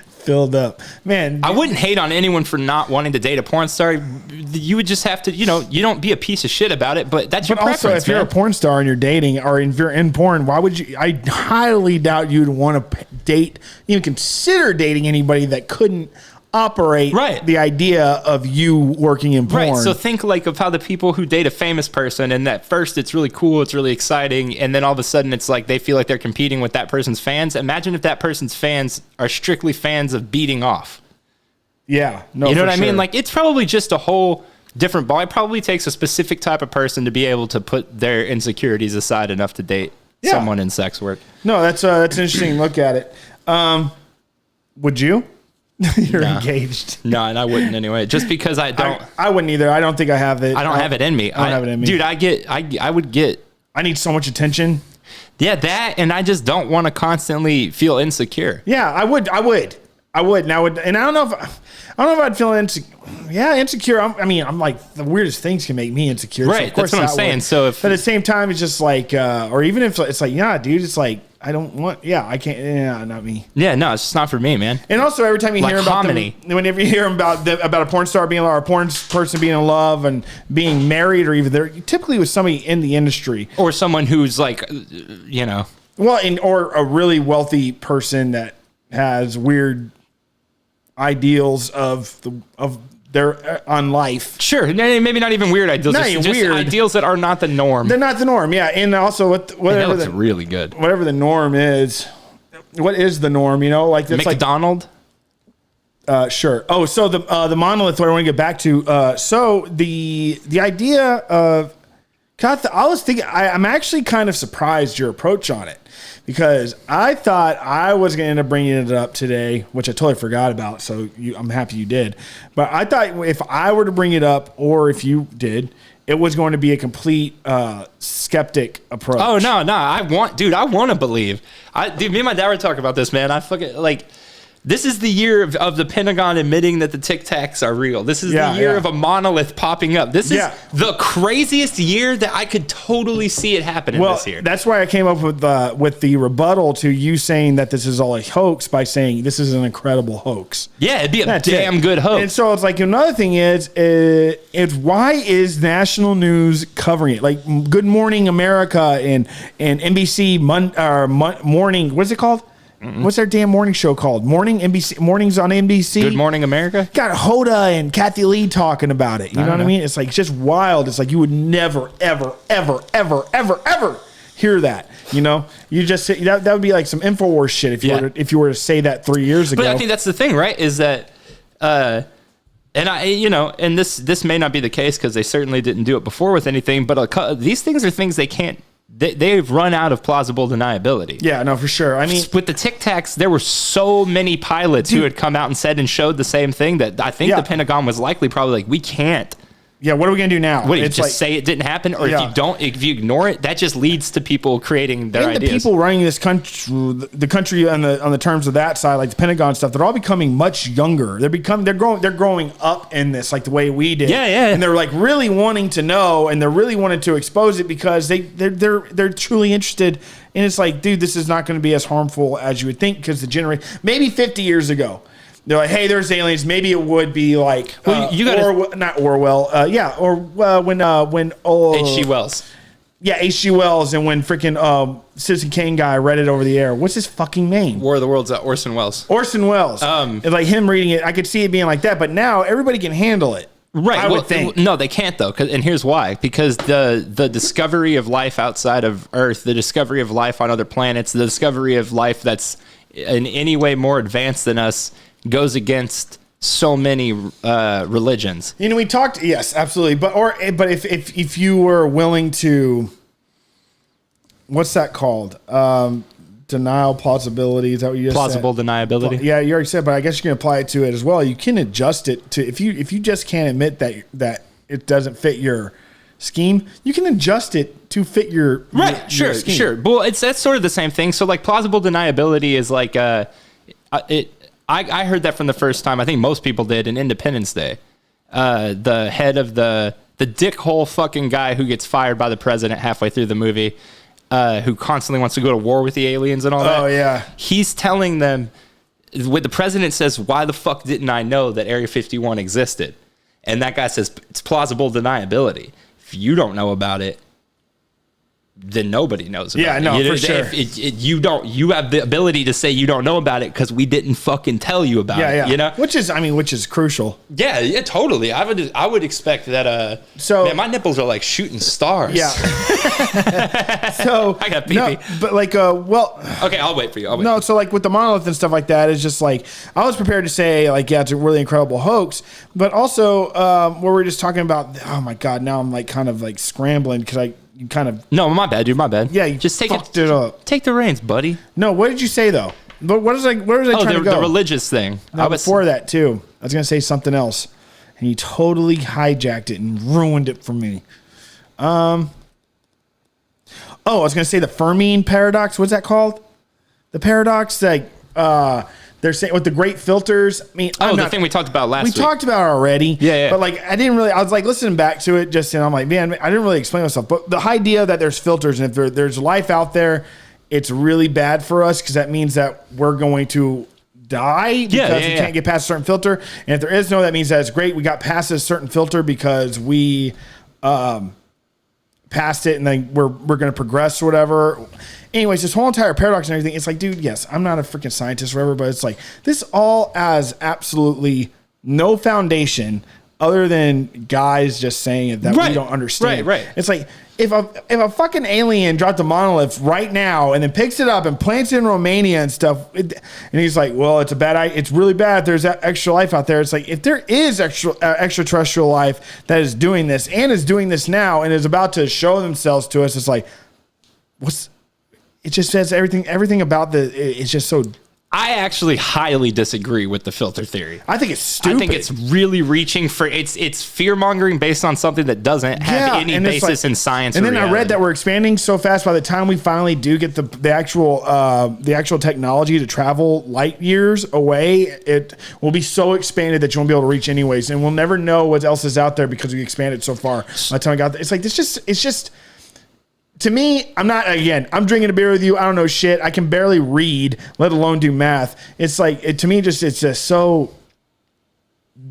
Filled up, man. I wouldn't hate on anyone for not wanting to date a porn star. You would just have to, you know, you don't be a piece of shit about it, but that's your preference. Also, if you're a porn star and you're dating, or if you're in porn, why would you? I highly doubt you'd want to date, even consider dating anybody that couldn't operate the idea of you working in porn. Right. So think like of how the people who date a famous person, and at first it's really cool, it's really exciting, and then all of a sudden it's like they feel like they're competing with that person's fans. Imagine if that person's fans are strictly fans of beating off. Yeah. No, you know what I mean? Like it's probably just a whole different ball. It probably takes a specific type of person to be able to put their insecurities aside enough to date someone in sex work. No, that's an interesting look at it. Would you? You're engaged. No, and I wouldn't anyway. Just because I don't. I wouldn't either. I don't think I have it. I don't have it in me. I don't have it in me. Dude, I would get. I need so much attention. Yeah, that, and I just don't want to constantly feel insecure. Yeah, I would. I would, and I don't know if I'd feel insecure. Yeah, insecure. I'm like the weirdest things can make me insecure. Right. So of course that's what I'm saying. would. So if But at the same time, it's just like, or even if it's like, yeah, dude, it's like I don't want. Yeah, I can't. Yeah, not me. yeah, no, it's just not for me, man. And also, every time you Like hear about comedy. whenever you hear about a porn star being or a porn person being in love and being married, or even they're typically with somebody in the industry, Or someone who's like, well, or a really wealthy person that has weird ideals of their on life. sure, maybe not even weird ideals. Not Just, even just weird. ideals that are not the norm. They're not the norm, yeah. And also, that whatever looks really good. whatever the norm is, what is the norm? You know, like it's McDonald. Sure. Oh, so the monolith. What I want to get back to. So the idea of, I was thinking. I'm actually kind of surprised your approach on it, because I thought I was going to end up bringing it up today, which I totally forgot about. So I'm happy you did. But I thought if I were to bring it up, or if you did, it was going to be a complete skeptic approach. Oh no, I want to believe. Dude, me and my dad were talking about this, man. I fucking like. This is the year of the Pentagon admitting that the Tic Tacs are real. This is the year of a monolith popping up. This is the craziest year that I could totally see it happening this year. That's why I came up with the rebuttal to you saying that this is all a hoax by saying this is an incredible hoax. Yeah, it'd be a damn good hoax. And so it's like, another thing is why is national news covering it? Like Good Morning America and NBC morning. What's it called? What's their damn morning show called? Mornings on NBC. Good Morning America. Got Hoda and Kathy Lee talking about it. You know what I mean? It's like just wild. It's like you would never, ever, ever, ever, ever, ever hear that. You know, you just say that would be like some InfoWars shit if you were to say that 3 years ago. But I think that's the thing, right? Is that, and and this may not be the case because they certainly didn't do it before with anything. But these things are things they can't. They've run out of plausible deniability. Yeah, no, for sure. I mean, with the Tic Tacs, there were so many pilots who had come out and said and showed the same thing that I think the Pentagon was probably like, we can't. Yeah, what are we gonna do now? What do you just say it didn't happen, or if you ignore it, that just leads to people creating their ideas. The people running this country, the country on the terms of that side, like the Pentagon stuff, they're all becoming much younger. They're growing up in this, like the way we did. Yeah. And they're like really wanting to know, and they're really wanting to expose it because they're truly interested. And it's like, dude, this is not going to be as harmful as you would think, because maybe 50 years ago. They're like, hey, there's aliens. Maybe it would be like, not Orwell. When H.G. Wells. Yeah, H.G. Wells, and when freaking Citizen Kane guy read it over the air. What's his fucking name? War of the Worlds. Orson Welles. Orson Welles. It's like him reading it. I could see it being like that, but now everybody can handle it. Right. I would think. No, they can't though. And here's why. Because the discovery of life outside of Earth, the discovery of life on other planets, the discovery of life that's in any way more advanced than us goes against so many religions. You know, we talked. Yes, absolutely. But if you were willing to, what's that called? Denial plausibility. Is that what you just Plausible said? deniability. Yeah, you already said, but I guess you can apply it to it as well. You can adjust it to if you just can't admit that it doesn't fit your scheme, you can adjust it to fit your right. Your scheme. Sure. Well, that's sort of the same thing. So like plausible deniability is like I heard that from the first time. I think most people did in Independence Day. The head of the dickhole fucking guy who gets fired by the president halfway through the movie, who constantly wants to go to war with the aliens and all that. Oh, yeah. He's telling them, when the president says, why the fuck didn't I know that Area 51 existed? And that guy says, it's plausible deniability. If you don't know about it, then nobody knows about it. Yeah, no, for sure. You have the ability to say you don't know about it because we didn't fucking tell you about it. Yeah. You know? Which is crucial. Yeah, totally. I would expect that. So man, my nipples are like shooting stars. Yeah. So I got pee-pee. No, but like, okay, I'll wait for you. So like with the monolith and stuff like that, it's just like I was prepared to say like, yeah, it's a really incredible hoax, but also where we're just talking about. Oh my god, now I'm like kind of like scrambling because you kind of... No, my bad, dude. My bad. Yeah, you just fucked it up. Take the reins, buddy. No, what did you say though? Where was I trying to go? The religious thing. No, before that too. I was gonna say something else, and you totally hijacked it and ruined it for me. I was gonna say the Fermi paradox. What's that called? The paradox, like they're saying with the great filters. I mean, the thing we talked about last week. We talked about it already. Yeah. But like, I was like listening back to it just, and I'm like, man, I didn't really explain myself. But the idea that there's filters, and if there's life out there, it's really bad for us because that means that we're going to die because we can't get past a certain filter. And if there is no, that means that it's great. We got past a certain filter because we passed it, and then we're going to progress or whatever. Anyways, this whole entire paradox and everything, it's like, dude, yes, I'm not a freaking scientist or whatever, but it's like this all has absolutely no foundation other than guys just saying it that we don't understand. Right. It's like if a fucking alien dropped a monolith right now and then picks it up and plants it in Romania and stuff, and he's like, well, it's really bad. There's extra life out there. It's like, if there is extraterrestrial life that is doing this and is doing this now and is about to show themselves to us, it's like, it just says everything about it's just so. I actually highly disagree with the filter theory. I think it's stupid. I think it's really reaching for it's fear mongering based on something that doesn't have any basis in science. And then I read that we're expanding so fast. By the time we finally do get the actual technology to travel light years away, it will be so expanded that you won't be able to reach anyways, and we'll never know what else is out there because we expanded so far. By the time I got there, it's like it's just. To me, I'm drinking a beer with you. I don't know shit. I can barely read, let alone do math. It's like, to me, it's just so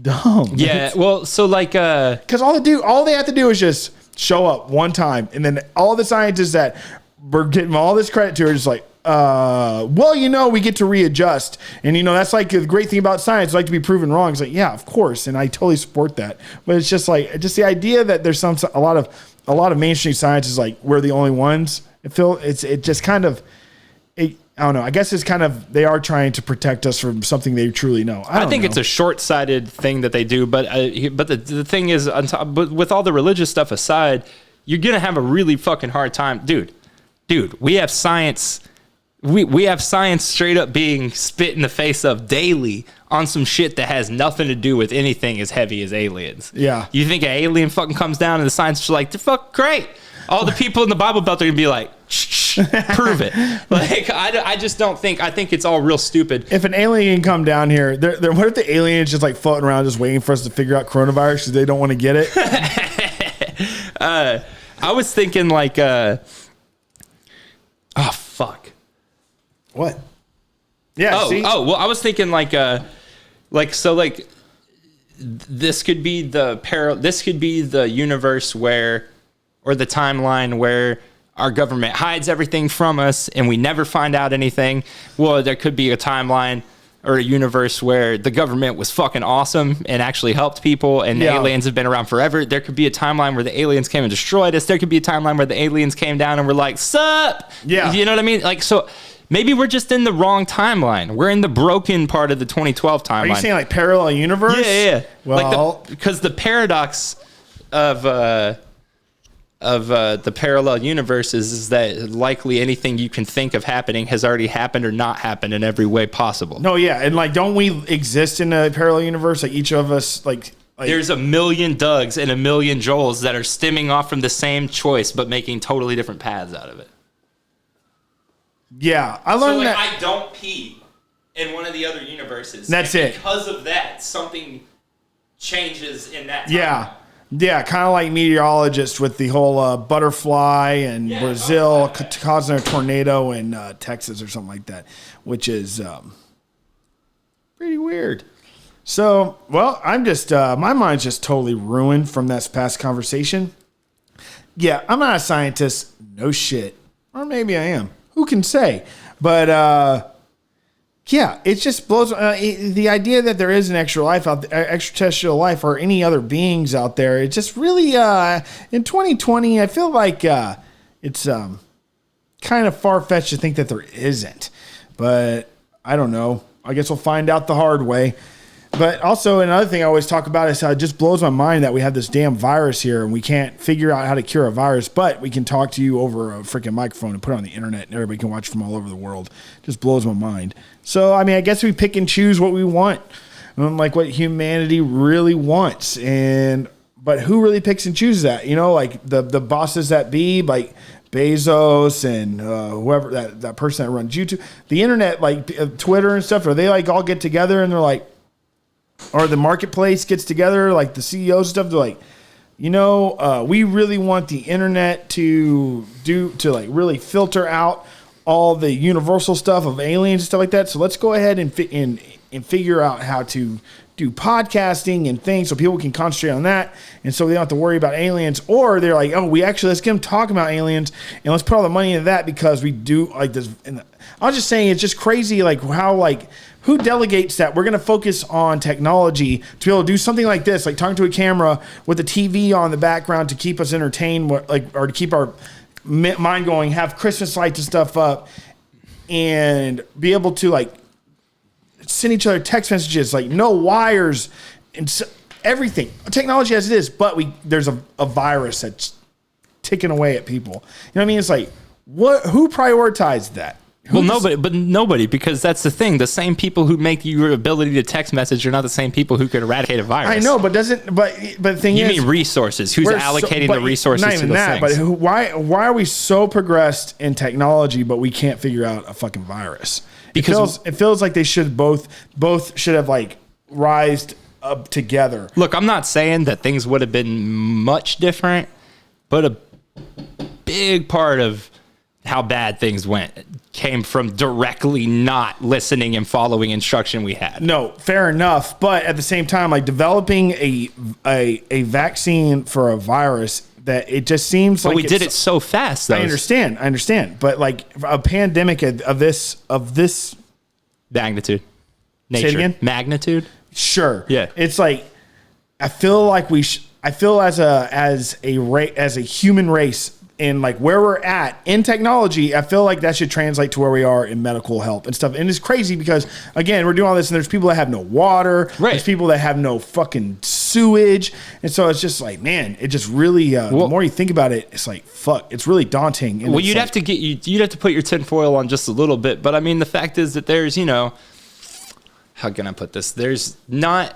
dumb. Yeah. Well, so like, because all they have to do is just show up one time. And then all the scientists that we're getting all this credit to are just like, we get to readjust. And, that's like the great thing about science. It's like to be proven wrong. It's like, yeah, of course. And I totally support that. But it's just like, the idea that there's a lot of mainstream science is like, we're the only ones. I don't know. I guess it's kind of, they are trying to protect us from something they truly know. I think it's a short-sighted thing that they do. But the thing is, but with all the religious stuff aside, you're going to have a really fucking hard time. Dude, we have science. We have science straight up being spit in the face of daily on some shit that has nothing to do with anything as heavy as aliens. Yeah. You think an alien fucking comes down and the science is like, they're fucking great. All the people in the Bible Belt are going to be like, shh, prove it. Like, I just don't think, I think it's all real stupid. If an alien come down here, what if the alien is just like floating around just waiting for us to figure out coronavirus because they don't want to get it? I was thinking like, oh, fuck. What? Yeah. Well, I was thinking this could be the universe where, or the timeline where our government hides everything from us and we never find out anything. Well, there could be a timeline or a universe where the government was fucking awesome and actually helped people and the aliens have been around forever. There could be a timeline where the aliens came and destroyed us. There could be a timeline where the aliens came down and were like, sup? Yeah. You know what I mean? Like, so maybe we're just in the wrong timeline. We're in the broken part of the 2012 timeline. Are you saying like parallel universe? Yeah. Well, because the paradox of the parallel universe is that likely anything you can think of happening has already happened or not happened in every way possible. No, yeah. And like, don't we exist in a parallel universe? Like each of us, like there's a million Dougs and a million Joels that are stemming off from the same choice, but making totally different paths out of it. Yeah, I learned that. I don't pee in one of the other universes. That's it. Because of that, something changes in that time. Yeah, kind of like meteorologists with the whole butterfly in Brazil causing a tornado in Texas or something like that, which is pretty weird. So, well, I'm just, my mind's just totally ruined from that past conversation. Yeah, I'm not a scientist. No shit. Or maybe I am. Who can say? But yeah, it just blows the idea that there is an extraterrestrial life or any other beings out there. It just really in 2020, I feel like it's kind of far-fetched to think that there isn't. But I don't know. I guess we'll find out the hard way. But also another thing I always talk about is how it just blows my mind that we have this damn virus here and we can't figure out how to cure a virus, but we can talk to you over a freaking microphone and put it on the internet and everybody can watch from all over the world. It just blows my mind. So, I mean, I guess we pick and choose what we want, like what humanity really wants. But who really picks and chooses that? Like the bosses that be, like Bezos and whoever that person that runs YouTube, the internet, like Twitter and stuff, are they like all get together and they're like, or the marketplace gets together, like the CEOs and stuff, they're like, we really want the internet to like really filter out all the universal stuff of aliens and stuff like that. So let's go ahead and figure out how to do podcasting and things so people can concentrate on that. And so they don't have to worry about aliens. Or they're like, let's get them talking about aliens and let's put all the money into that because we do like this. And I was just saying, it's just crazy. Like how, like who delegates that? We're going to focus on technology to be able to do something like this, like talking to a camera with a TV on the background to keep us entertained, or to keep our mind going, have Christmas lights and stuff up and be able to like send each other text messages, like no wires and everything. Technology as it is, but there's a virus that's ticking away at people. You know what I mean? It's like, who prioritized that? Nobody, because that's the thing. The same people who make your ability to text message are not the same people who could eradicate a virus. I know, but the thing is, you mean resources? Who's allocating the resources not even to those that, things? But why are we so progressed in technology, but we can't figure out a fucking virus? Because it feels like they should both should have like rised up together. Look, I'm not saying that things would have been much different, but a big part of how bad things went came from directly not listening and following instruction we had. No, fair enough. But at the same time, like developing a vaccine for a virus, that it just seems like we did it so fast, though. I understand. But like a pandemic of this magnitude, nature, say it again? Magnitude. Sure. Yeah. It's like I feel like I feel as a human race. And like where we're at in technology, I feel like that should translate to where we are in medical help and stuff. And it's crazy because, again, we're doing all this and there's people that have no water. Right. There's people that have no fucking sewage. And so it's just like, man, it just really, the more you think about it, it's like, fuck, it's really daunting. And you'd have to put your tinfoil on just a little bit. But I mean, the fact is that there's, how can I put this? There's not,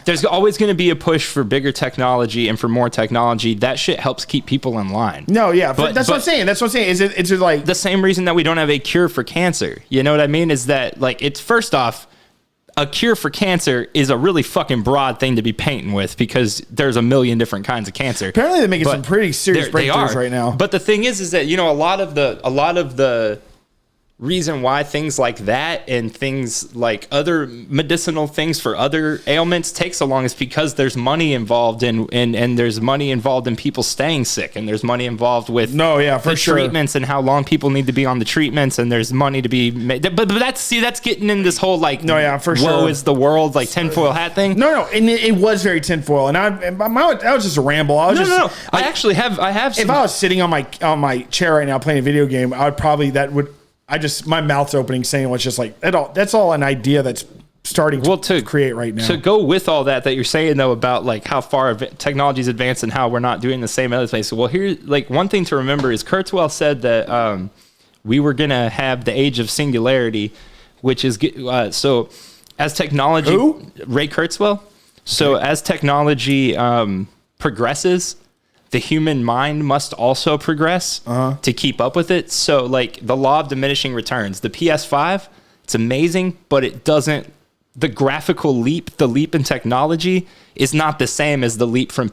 there's always going to be a push for bigger technology and for more technology. That shit helps keep people in line. No, yeah, but that's what I'm saying. That's what I'm saying. It's like the same reason that we don't have a cure for cancer. You know what I mean? Is that like it's first off, a cure for cancer is a really fucking broad thing to be painting with because there's a million different kinds of cancer. Apparently, they're making some pretty serious breakthroughs right now. But the thing is that a lot of the reason why things like that and things like other medicinal things for other ailments take so long is because there's money involved and there's money involved in people staying sick and there's money involved with treatments and how long people need to be on the treatments and there's money to be made. But that's getting in this whole like woe is the world like tinfoil hat thing. No, and it was very tinfoil and that was just a ramble. I have. If I was sitting on my chair right now playing a video game, I would probably my mouth's opening saying what's just like that's all an idea that's starting to create right now. To go with all that you're saying though about like how far technology's advanced and how we're not doing the same other things. Well, here like one thing to remember is Kurzweil said that we were gonna have the age of singularity, which is so as technology. Who? Ray Kurzweil. So as technology progresses, the human mind must also progress to keep up with it. So like the law of diminishing returns, the PS5, it's amazing, but it doesn't, the graphical leap, the leap in technology is not the same as the leap from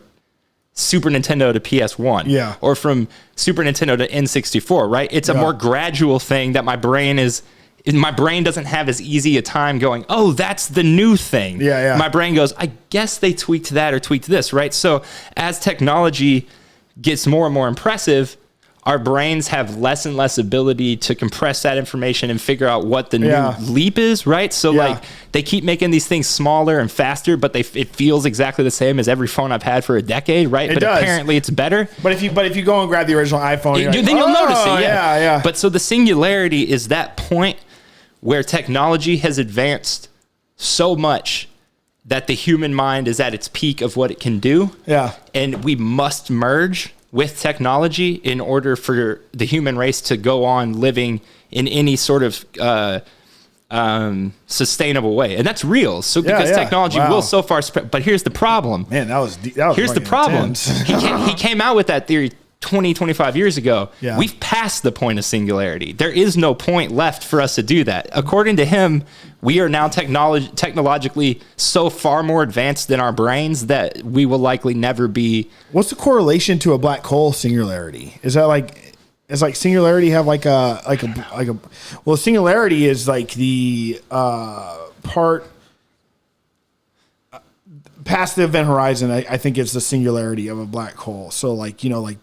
Super Nintendo to PS1 or from Super Nintendo to N64, right? It's a more gradual thing that my brain doesn't have as easy a time going, oh, that's the new thing. Yeah. My brain goes, I guess they tweaked that or tweaked this, right? So as technology gets more and more impressive, our brains have less and less ability to compress that information and figure out what the new leap is, right? So like they keep making these things smaller and faster, but it feels exactly the same as every phone I've had for a decade, right? But apparently it's better. But if you go and grab the original iPhone, then you'll notice it. Yeah. But so the singularity is that point where technology has advanced so much that the human mind is at its peak of what it can do. Yeah. And we must merge with technology in order for the human race to go on living in any sort of sustainable way. And that's real. So because technology will so far spread. But here's the problem. Man, that was here's the problem. He came out with that theory 20, 25 years ago. Yeah. We've passed the point of singularity. There is no point left for us to do that. According to him, we are now technologically so far more advanced than our brains that we will likely never be. What's the correlation to a black hole singularity? Is that like, is like singularity have like a well, singularity is like the part past the event horizon. I think it's the singularity of a black hole. So like, like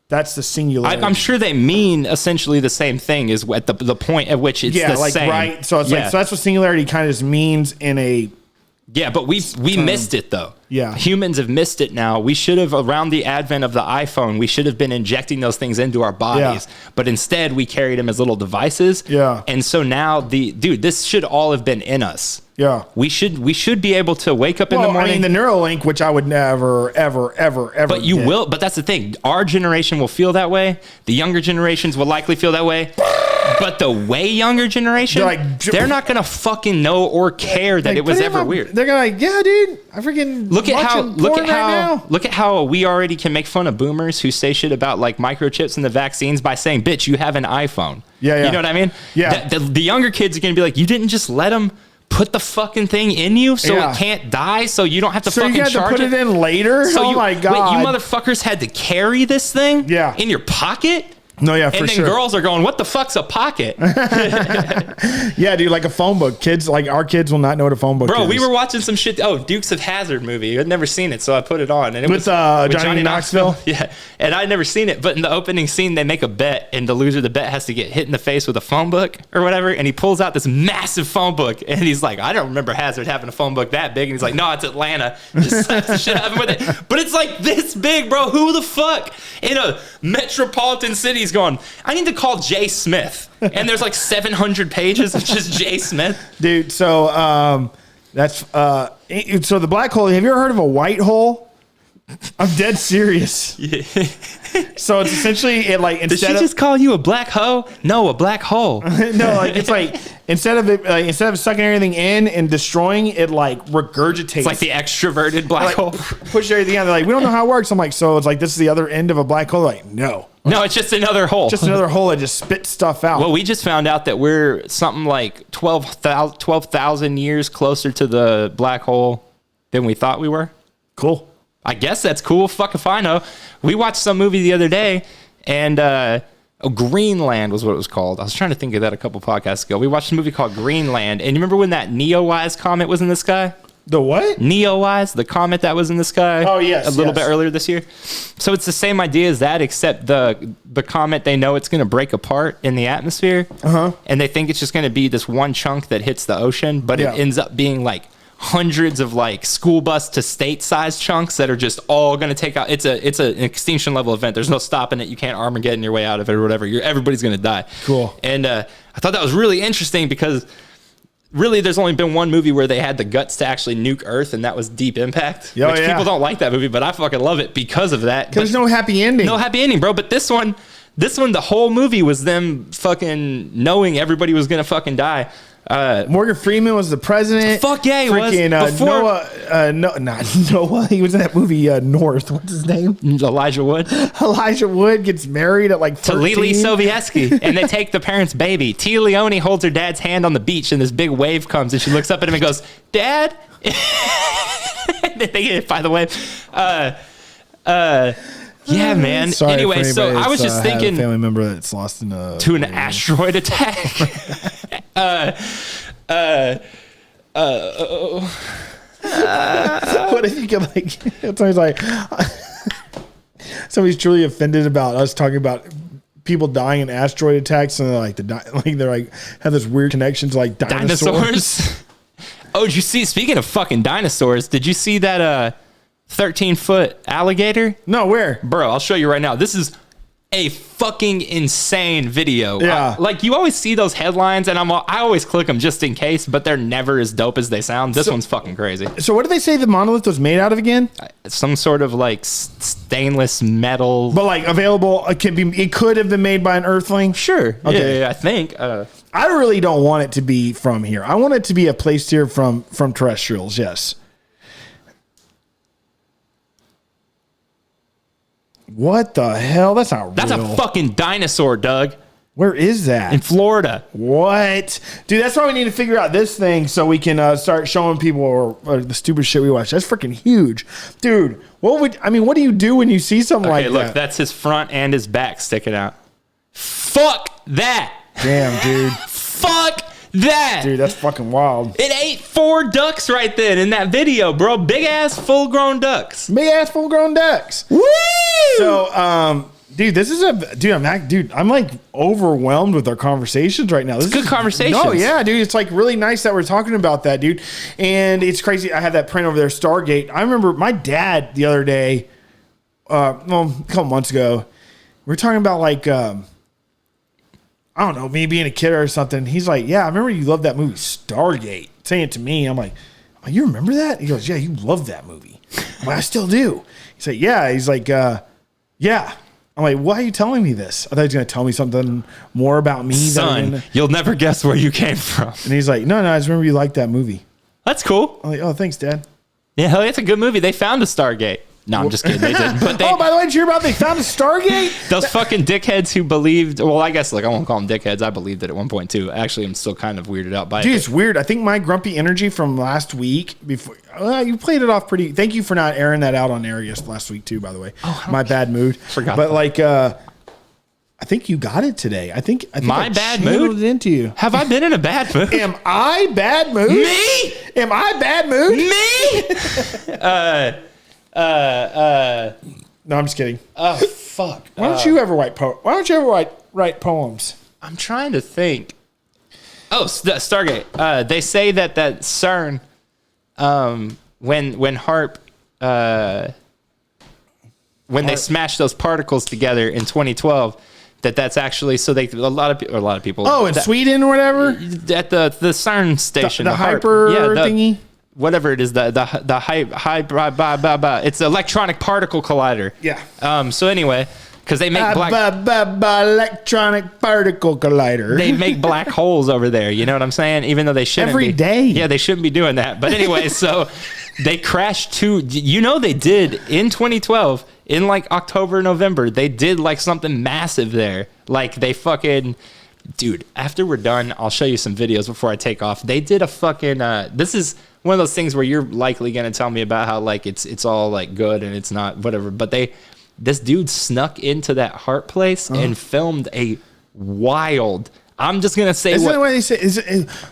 that's the singularity. I'm sure they mean essentially the same thing is at the point at which it's the same. Right. So it's like, so that's what singularity kind of just means in a. Yeah, but we missed it though. Yeah. Humans have missed it now. We should have, around the advent of the iPhone, we should have been injecting those things into our bodies. Yeah. But instead we carried them as little devices. Yeah. And so now this should all have been in us. Yeah. We should be able to wake up in the morning. I mean, the Neuralink, which I would never, ever. But you will. But that's the thing. Our generation will feel that way. The younger generations will likely feel that way. But the way younger generation, they're not gonna fucking know or care that it was ever weird. They're gonna like, yeah, dude, I freaking look at how we already can make fun of boomers who say shit about like microchips and the vaccines by saying, "Bitch, you have an iPhone." Yeah. You know what I mean? Yeah. The younger kids are gonna be like, "You didn't just let them put the fucking thing in you so it can't die, so you don't have to fucking charge it. So you had to put it in later? So my God. Wait, you motherfuckers had to carry this thing in your pocket?" No, yeah, for sure. And then girls are going, "What the fuck's a pocket?" Yeah, dude, like a phone book. Kids, like our kids will not know what a phone book is. Bro, we were watching some shit. Oh, Dukes of Hazzard movie. I'd never seen it, so I put it on. And it was with Johnny Knoxville. Yeah, and I'd never seen it. But in the opening scene, they make a bet, and the loser of the bet has to get hit in the face with a phone book or whatever. And he pulls out this massive phone book, and he's like, "I don't remember Hazzard having a phone book that big." And he's like, "No, it's Atlanta." Just slaps the shit out of him with it. But it's like this big, bro. Who the fuck in a metropolitan city is going, "I need to call Jay Smith," and there's like 700 pages of just Jay Smith, dude. So that's so the black hole. Have you ever heard of a white hole? I'm dead serious. Yeah. So it's essentially it like instead. Did she just call you a black hoe? No, a black hole. No, like it's like instead of sucking everything in and destroying it, like regurgitates. It's like the extroverted black hole. Push everything out. They're like, we don't know how it works. I'm like, so it's like this is the other end of a black hole. They're like, no. No, it's just another hole. Just another hole that just spits stuff out. Well, we just found out that we're something like 12,000 years closer to the black hole than we thought we were. Cool. I guess that's cool. Fuck if I know. We watched some movie the other day, and Greenland was what it was called. I was trying to think of that a couple podcasts ago. We watched a movie called Greenland, and you remember when that Neowise comet was in the sky? The what? Neowise, the comet that was in the sky. Oh, yes. A little bit earlier this year. So it's the same idea as that, except the comet, they know it's going to break apart in the atmosphere. Uh-huh. And they think it's just going to be this one chunk that hits the ocean, but it ends up being like hundreds of like school bus to state sized chunks that are just all going to take out. It's an extinction level event. There's no stopping it. You can't Armageddon your way out of it or whatever. Everybody's going to die. Cool. And I thought that was really interesting because really, there's only been one movie where they had the guts to actually nuke Earth, and that was Deep Impact. People don't like that movie, but I fucking love it because of that. Because there's no happy ending. No happy ending, bro. But this one, the whole movie was them fucking knowing everybody was gonna fucking die. Morgan Freeman was the president. Fuck yeah, he was. Not Noah. He was in that movie North. What's his name? Elijah Wood. Elijah Wood gets married at like 13. To Lily Sobieski, and they take the parents' baby. Tia Leone holds her dad's hand on the beach, and this big wave comes, and she looks up at him and goes, "Dad." They get hit by the wave. Yeah, man. Sorry anyway, so I was just thinking, a family member that's lost in to an asteroid attack. What if you get like? Somebody's like, somebody's truly offended about us talking about people dying in asteroid attacks, and they're like have this weird connection to like dinosaurs. Oh, did you see? Speaking of fucking dinosaurs, did you see that 13-foot alligator? No, where? Bro, I'll show you right now. This is a fucking insane video. Yeah. Like you always see those headlines, and I always click them just in case, but they're never as dope as they sound. This one's fucking crazy. So what did they say the monolith was made out of again? Some sort of like stainless metal. But like available, it could have been made by an earthling? Sure. Okay. Yeah, I think. I really don't want it to be from here. I want it to be a place here from terrestrials, yes. What the hell? That's not real. That's a fucking dinosaur, Doug. Where is that? In Florida. What? Dude, that's why we need to figure out this thing so we can start showing people or the stupid shit we watch. That's freaking huge. Dude, what do you do when you see something like that? Okay, look, that's his front and his back sticking out. Fuck that. Damn, dude. Fuck that. Dude, that's fucking wild. It ate 4 ducks right then in that video, bro. Big ass full grown ducks. Big ass full grown ducks. Woo! So, dude, I'm like overwhelmed with our conversations right now. This is good conversations. No, yeah, dude. It's like really nice that we're talking about that, dude. And it's crazy. I have that print over there, Stargate. I remember my dad the other day, a couple months ago, we were talking about like, I don't know, me being a kid or something. He's like, yeah, I remember you loved that movie, Stargate. Saying it to me. I'm like, oh, you remember that? He goes, yeah, you love that movie. I'm like, I still do. He's like, yeah. He's like, yeah. I'm like, why are you telling me this? I thought he was going to tell me something more about me. Son, you'll never guess where you came from. And he's like, no, I just remember you liked that movie. That's cool. I'm like, oh, thanks, Dad. Yeah, hell, it's a good movie. They found a Stargate. No, I'm just kidding. They didn't. But oh, by the way, did you hear about they found a Stargate? Those fucking dickheads who believed. Well, I guess I won't call them dickheads. I believed it at one point too. Actually, I'm still kind of weirded out by it. Dude, it's weird. I think my grumpy energy from last week before you played it off pretty. Thank you for not airing that out on air last week too. By the way, my bad mood. Forgot. But like, I think you got it today. I think my I bad mood it into you. Have I been in a bad mood? Am I bad mood? Me? Am I bad mood? Me? No, I'm just kidding. Oh fuck! Why don't you ever write poems? I'm trying to think. Oh, Stargate. They say that CERN, when HARP, when they smashed those particles together in 2012, that's actually a lot of people. Oh, in Sweden or whatever. At the CERN station, the hyper thingy. Whatever it is, the high, it's the electronic particle collider. Yeah. So anyway, because they make electronic particle collider. They make black holes over there. You know what I'm saying? Even though they shouldn't every day. Yeah, they shouldn't be doing that. But anyway, so they crashed they did in 2012 in like October, November. They did like something massive there. Like they fucking. Dude, after we're done, I'll show you some videos before I take off. They did a fucking. This is one of those things where you're likely gonna tell me about how like it's all like good and it's not whatever. But this dude snuck into that HARP place and filmed a wild. I'm just gonna say. Isn't that what they say? Is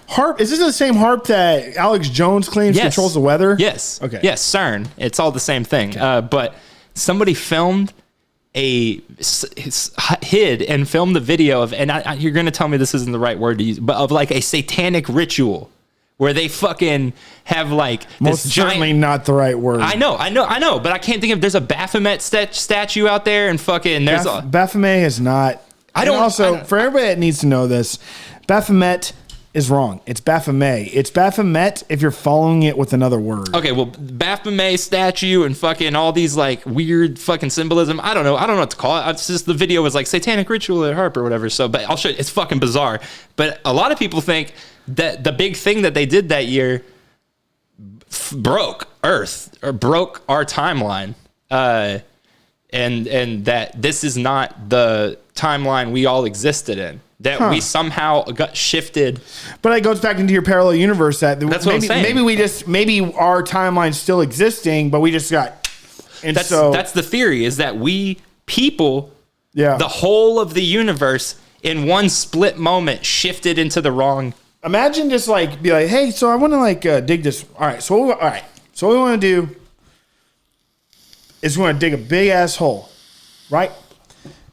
HARP? Is this the same HARP that Alex Jones claims controls the weather? Yes. Okay. Yes, CERN. It's all the same thing. Okay. But somebody filmed hid and filmed the video of, and you're going to tell me this isn't the right word to use, but of like a satanic ritual where they fucking have like most this certainly giant, not the right word. I know, but I can't think of. There's a Baphomet statue out there, and fucking there's Baphomet is not. For everybody that needs to know this, Baphomet is wrong. It's Baphomet. It's Baphomet if you're following it with another word. Okay, well, Baphomet statue and fucking all these like weird fucking symbolism. I don't know what to call it. It's just the video was like satanic ritual at HARP or whatever. So, but I'll show you. It's fucking bizarre. But a lot of people think that the big thing that they did that year broke Earth or broke our timeline, and that this is not the timeline we all existed in. That we somehow got shifted. But it goes back into your parallel universe. That's what I'm saying. Maybe our timeline's still existing, but we just got. And that's the theory, is that we people, the whole of the universe in one split moment shifted into the wrong. Imagine just like be like, hey, so I want to like dig this. All right, so what we want to do is we want to dig a big ass hole, right?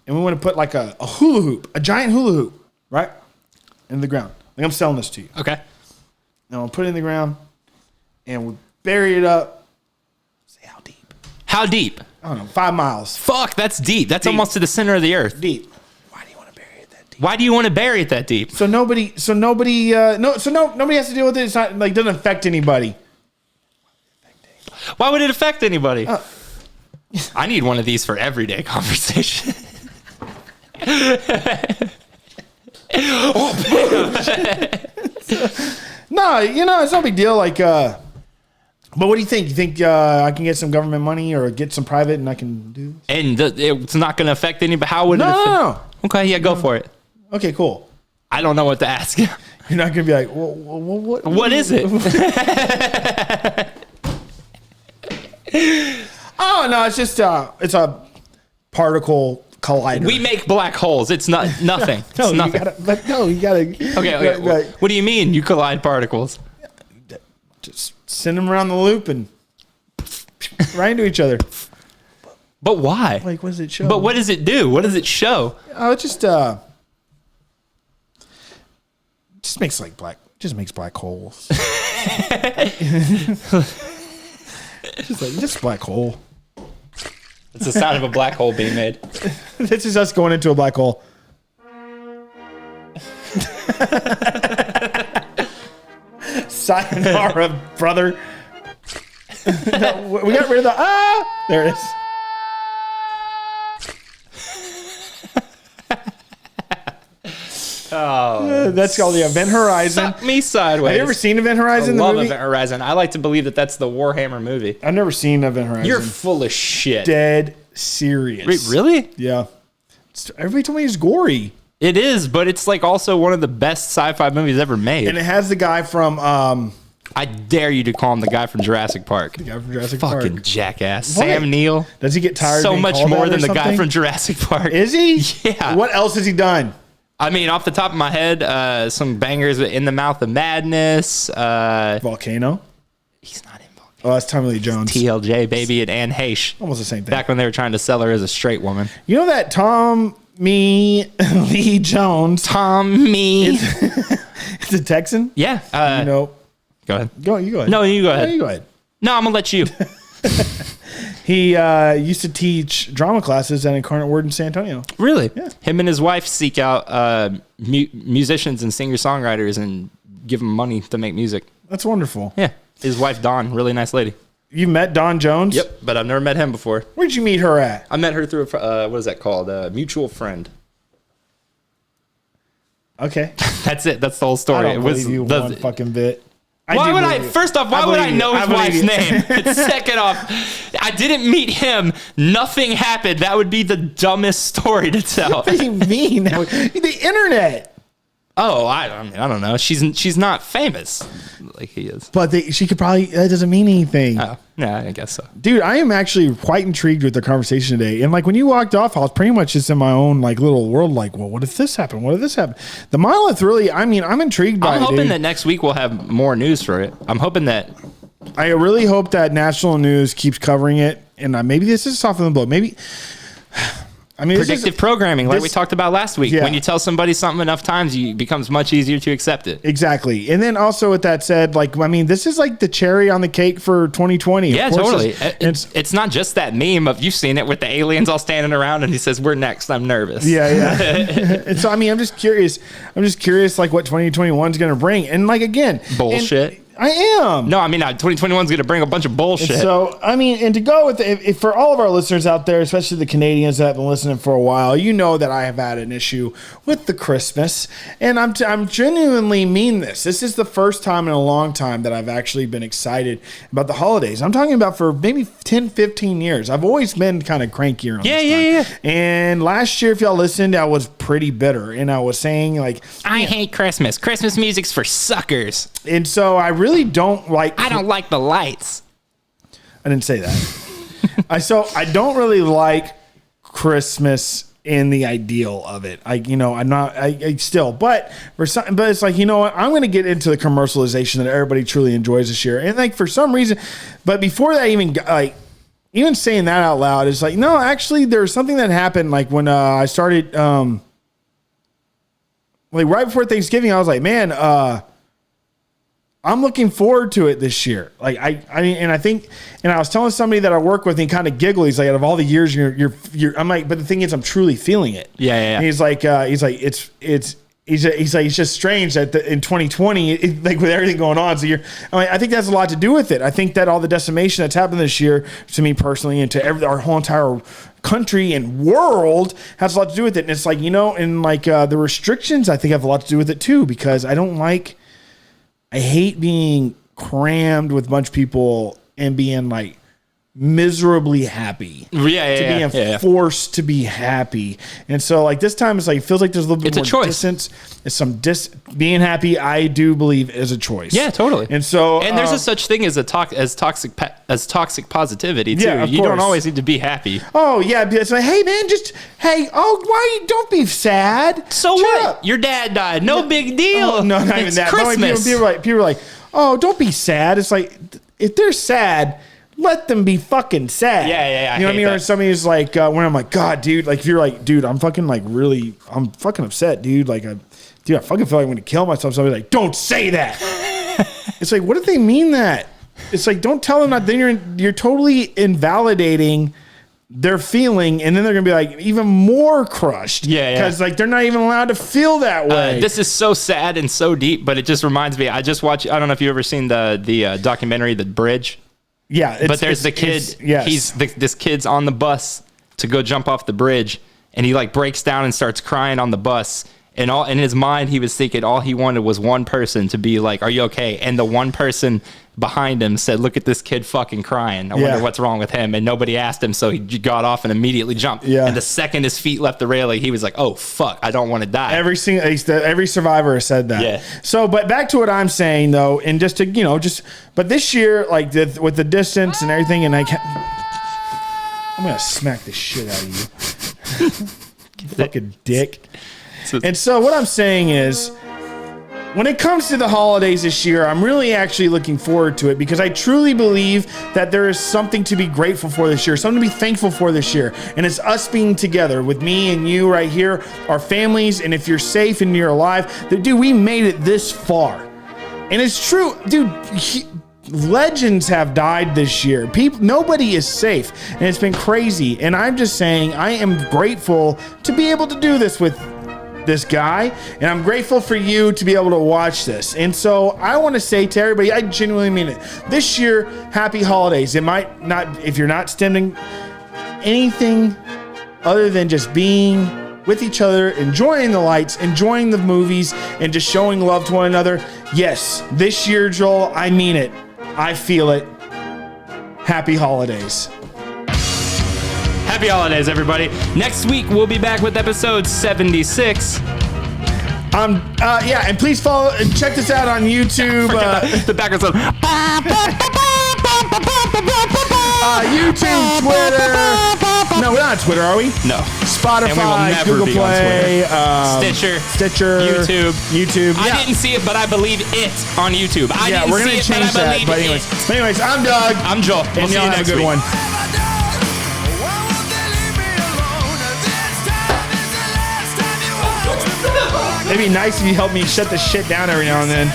And we want to put like a hula hoop, a giant hula hoop, right? In the ground. Like I'm selling this to you. Okay. And we'll put it in the ground and we'll bury it up. Say how deep? How deep? I don't know, 5 miles. Fuck, that's deep. That's almost to the center of the earth. Deep. Why do you want to bury it that deep? Why do you want to bury it that deep? So nobody has to deal with it. It's not like doesn't affect anybody. Why would it affect anybody? I need one of these for everyday conversation. No, it's no big deal. Like, But what do you think? You think I can get some government money or get some private and I can do this? And it's not going to affect anybody. How would it affect? No. Okay, yeah, go for it. Okay, cool. I don't know what to ask. You're not going to be like, well, what What is it? Oh, no, it's just it's a particle collider. We make black holes. It's not nothing. No, It's nothing. you gotta. Okay. What do you mean you collide particles? Just send them around the loop and right into each other. But why? Like, what does it show? But what does it do? What does it show? Oh, it just makes black holes. just black hole. It's the sound of a black hole being made. This is us going into a black hole. Sayonara, brother. No, we got rid of the there it is. That's called the Event Horizon. Suck me sideways. Have you ever seen Event Horizon? I love the movie? Event Horizon. I like to believe that that's the Warhammer movie. I've never seen Event Horizon. You're full of shit. Dead serious. Wait, really? Yeah. Everybody told me it's gory. It is, but it's like also one of the best sci-fi movies ever made. And it has the guy from I dare you to call him the guy from Jurassic Park. the guy from Jurassic Fucking Park. jackass. What? Sam Neill. Does he get tired? So of being much called more that or than the guy something? from Jurassic Park. Is he? Yeah. What else has he done? I mean, off the top of my head, some bangers with In the Mouth of Madness. Volcano. He's not in Volcano. Oh, that's Tommy Lee Jones. TLJ, baby, and Anne Heche. Almost the same thing. Back when they were trying to sell her as a straight woman. You know that Tommy Lee Jones? Tommy. It's a Texan. Yeah. You know. Go ahead. You go ahead. No, you go ahead. No, you go ahead. No, I'm going to let you. He used to teach drama classes at Incarnate Word in San Antonio. Really? Yeah. Him and his wife seek out musicians and singer-songwriters and give them money to make music. That's wonderful. Yeah. His wife, Dawn, really nice lady. You met Don Jones? Yep, but I've never met him before. Where'd you meet her at? I met her through a, what is that called? A mutual friend. Okay. That's it. That's the whole story. I don't believe you one fucking bit. Why would I? First off, why would I know his wife's you. name? And second off, I didn't meet him. Nothing happened. That would be the dumbest story to tell. What do you mean? The internet. Oh, I don't know. She's not famous like he is. But she could probably, that doesn't mean anything. Oh, yeah, I guess so. Dude, I am actually quite intrigued with the conversation today. And like when you walked off, I was pretty much just in my own like little world. Like, well, what if this happened? What if this happened? The monolith really, I mean, I'm intrigued by it. I'm hoping dude. that next week we'll have more news for it. I'm hoping that. I really hope that national news keeps covering it. And maybe this is softening the blow. Maybe. I mean, Predictive programming, like we talked about last week. Yeah. When you tell somebody something enough times, it becomes much easier to accept it. Exactly. And then also with that said, like, I mean, this is like the cherry on the cake for 2020. Yeah, Of course totally. It's not just that meme of, you've seen it with the aliens all standing around and he says, "We're next. I'm nervous." yeah. And so, I mean, I'm just curious, like what 2021 is going to bring. And like, again, Bullshit. I am. No, I mean, 2021 is going to bring a bunch of bullshit. And so, I mean, and to go with if for all of our listeners out there, especially the Canadians that have been listening for a while, you know that I have had an issue with the Christmas. And I'm genuinely mean this. This is the first time in a long time that I've actually been excited about the holidays. I'm talking about for maybe 10, 15 years. I've always been kind of crankier on this time. And last year, if y'all listened, I was pretty bitter. And I was saying, like, I hate Christmas. Christmas music's for suckers. And so I really don't like. I don't like the lights. I didn't say that. I don't really like Christmas in the ideal of it. I still, but it's like, you know what? I'm going to get into the commercialization that everybody truly enjoys this year. And like, for some reason, but before that, even saying that out loud is like, no, actually there's something that happened. Like when I started, like right before Thanksgiving, I was like, man, I'm looking forward to it this year. Like I mean, and I think, and I was telling somebody that I work with, and he kind of giggled. He's like, out of all the years you're, I'm like, but the thing is, I'm truly feeling it. Yeah. And he's like, it's just strange that in 2020, like with everything going on. So I think that's a lot to do with it. I think that all the decimation that's happened this year to me personally and to our whole entire country and world has a lot to do with it. And it's like, and like the restrictions, I think have a lot to do with it too, because I hate being crammed with a bunch of people and being like miserably happy. Yeah. Forced to be happy. And so like this time it's like, it feels like there's a little bit It's more a choice. distance. It's being happy, I do believe, is a choice. Yeah, totally. And so and there's a such thing as toxic positivity too. Yeah, of you don't course. always need to be happy. oh yeah, it's like, hey man, why you don't be sad. So Cheer what? up. Your dad died. No big deal. Oh, no, not even It's that. But like, Christmas. people are like, oh, don't be sad. It's like, if they're sad, let them be fucking sad. Yeah. You know what I mean? Or somebody's like, when I'm like, God, dude, like if you're like, dude, I'm fucking upset, dude. Like, I fucking feel like I'm gonna kill myself. Somebody's like, don't say that. It's like, what if they mean that? It's like, don't tell them that. Then you're totally invalidating their feeling, and then they're gonna be like even more crushed. Yeah. Because like they're not even allowed to feel that way. This is so sad and so deep, but it just reminds me. I just watched. I don't know if you've ever seen the documentary, The Bridge. Yeah, But there's the kid. Yes. This kid's on the bus to go jump off the bridge, and he like breaks down and starts crying on the bus. And all in his mind, he was thinking all he wanted was one person to be like, "Are you okay?" And the one person behind him said, "Look at this kid fucking crying. I wonder what's wrong with him." And nobody asked him, so he got off and immediately jumped. Yeah. And the second his feet left the railing, he was like, "Oh fuck, I don't want to die." Every survivor has said that. Yeah. So, but back to what I'm saying though, and just to but this year, like with the distance and everything, and I'm gonna smack the shit out of you, fucking dick. And so what I'm saying is, when it comes to the holidays this year, I'm really actually looking forward to it because I truly believe that there is something to be grateful for this year, something to be thankful for this year. And it's us being together with me and you right here, our families. And if you're safe and you're alive, dude, we made it this far. And it's true, dude. Legends have died this year. Nobody is safe, and it's been crazy. And I'm just saying, I am grateful to be able to do this with this guy, and I'm grateful for you to be able to watch this. And so I want to say to everybody, I genuinely mean it, this year, happy holidays. It might not, if you're not stemming anything other than just being with each other, enjoying the lights, enjoying the movies, and just showing love to one another. Yes, this year, Joel, I mean it. I feel it. Happy holidays. Happy holidays, everybody. Next week, we'll be back with episode 76. And please follow and check this out on YouTube. The background song. YouTube, Twitter. No, we're not on Twitter, are we? No. Spotify, And we will never Google be Play, on Twitter. Stitcher, YouTube. I didn't see it, but I believe it on YouTube. We're gonna change that. But anyways, I'm Doug. I'm Joel. And y'all have a good one. It'd be nice if you helped me shut the shit down every now and then.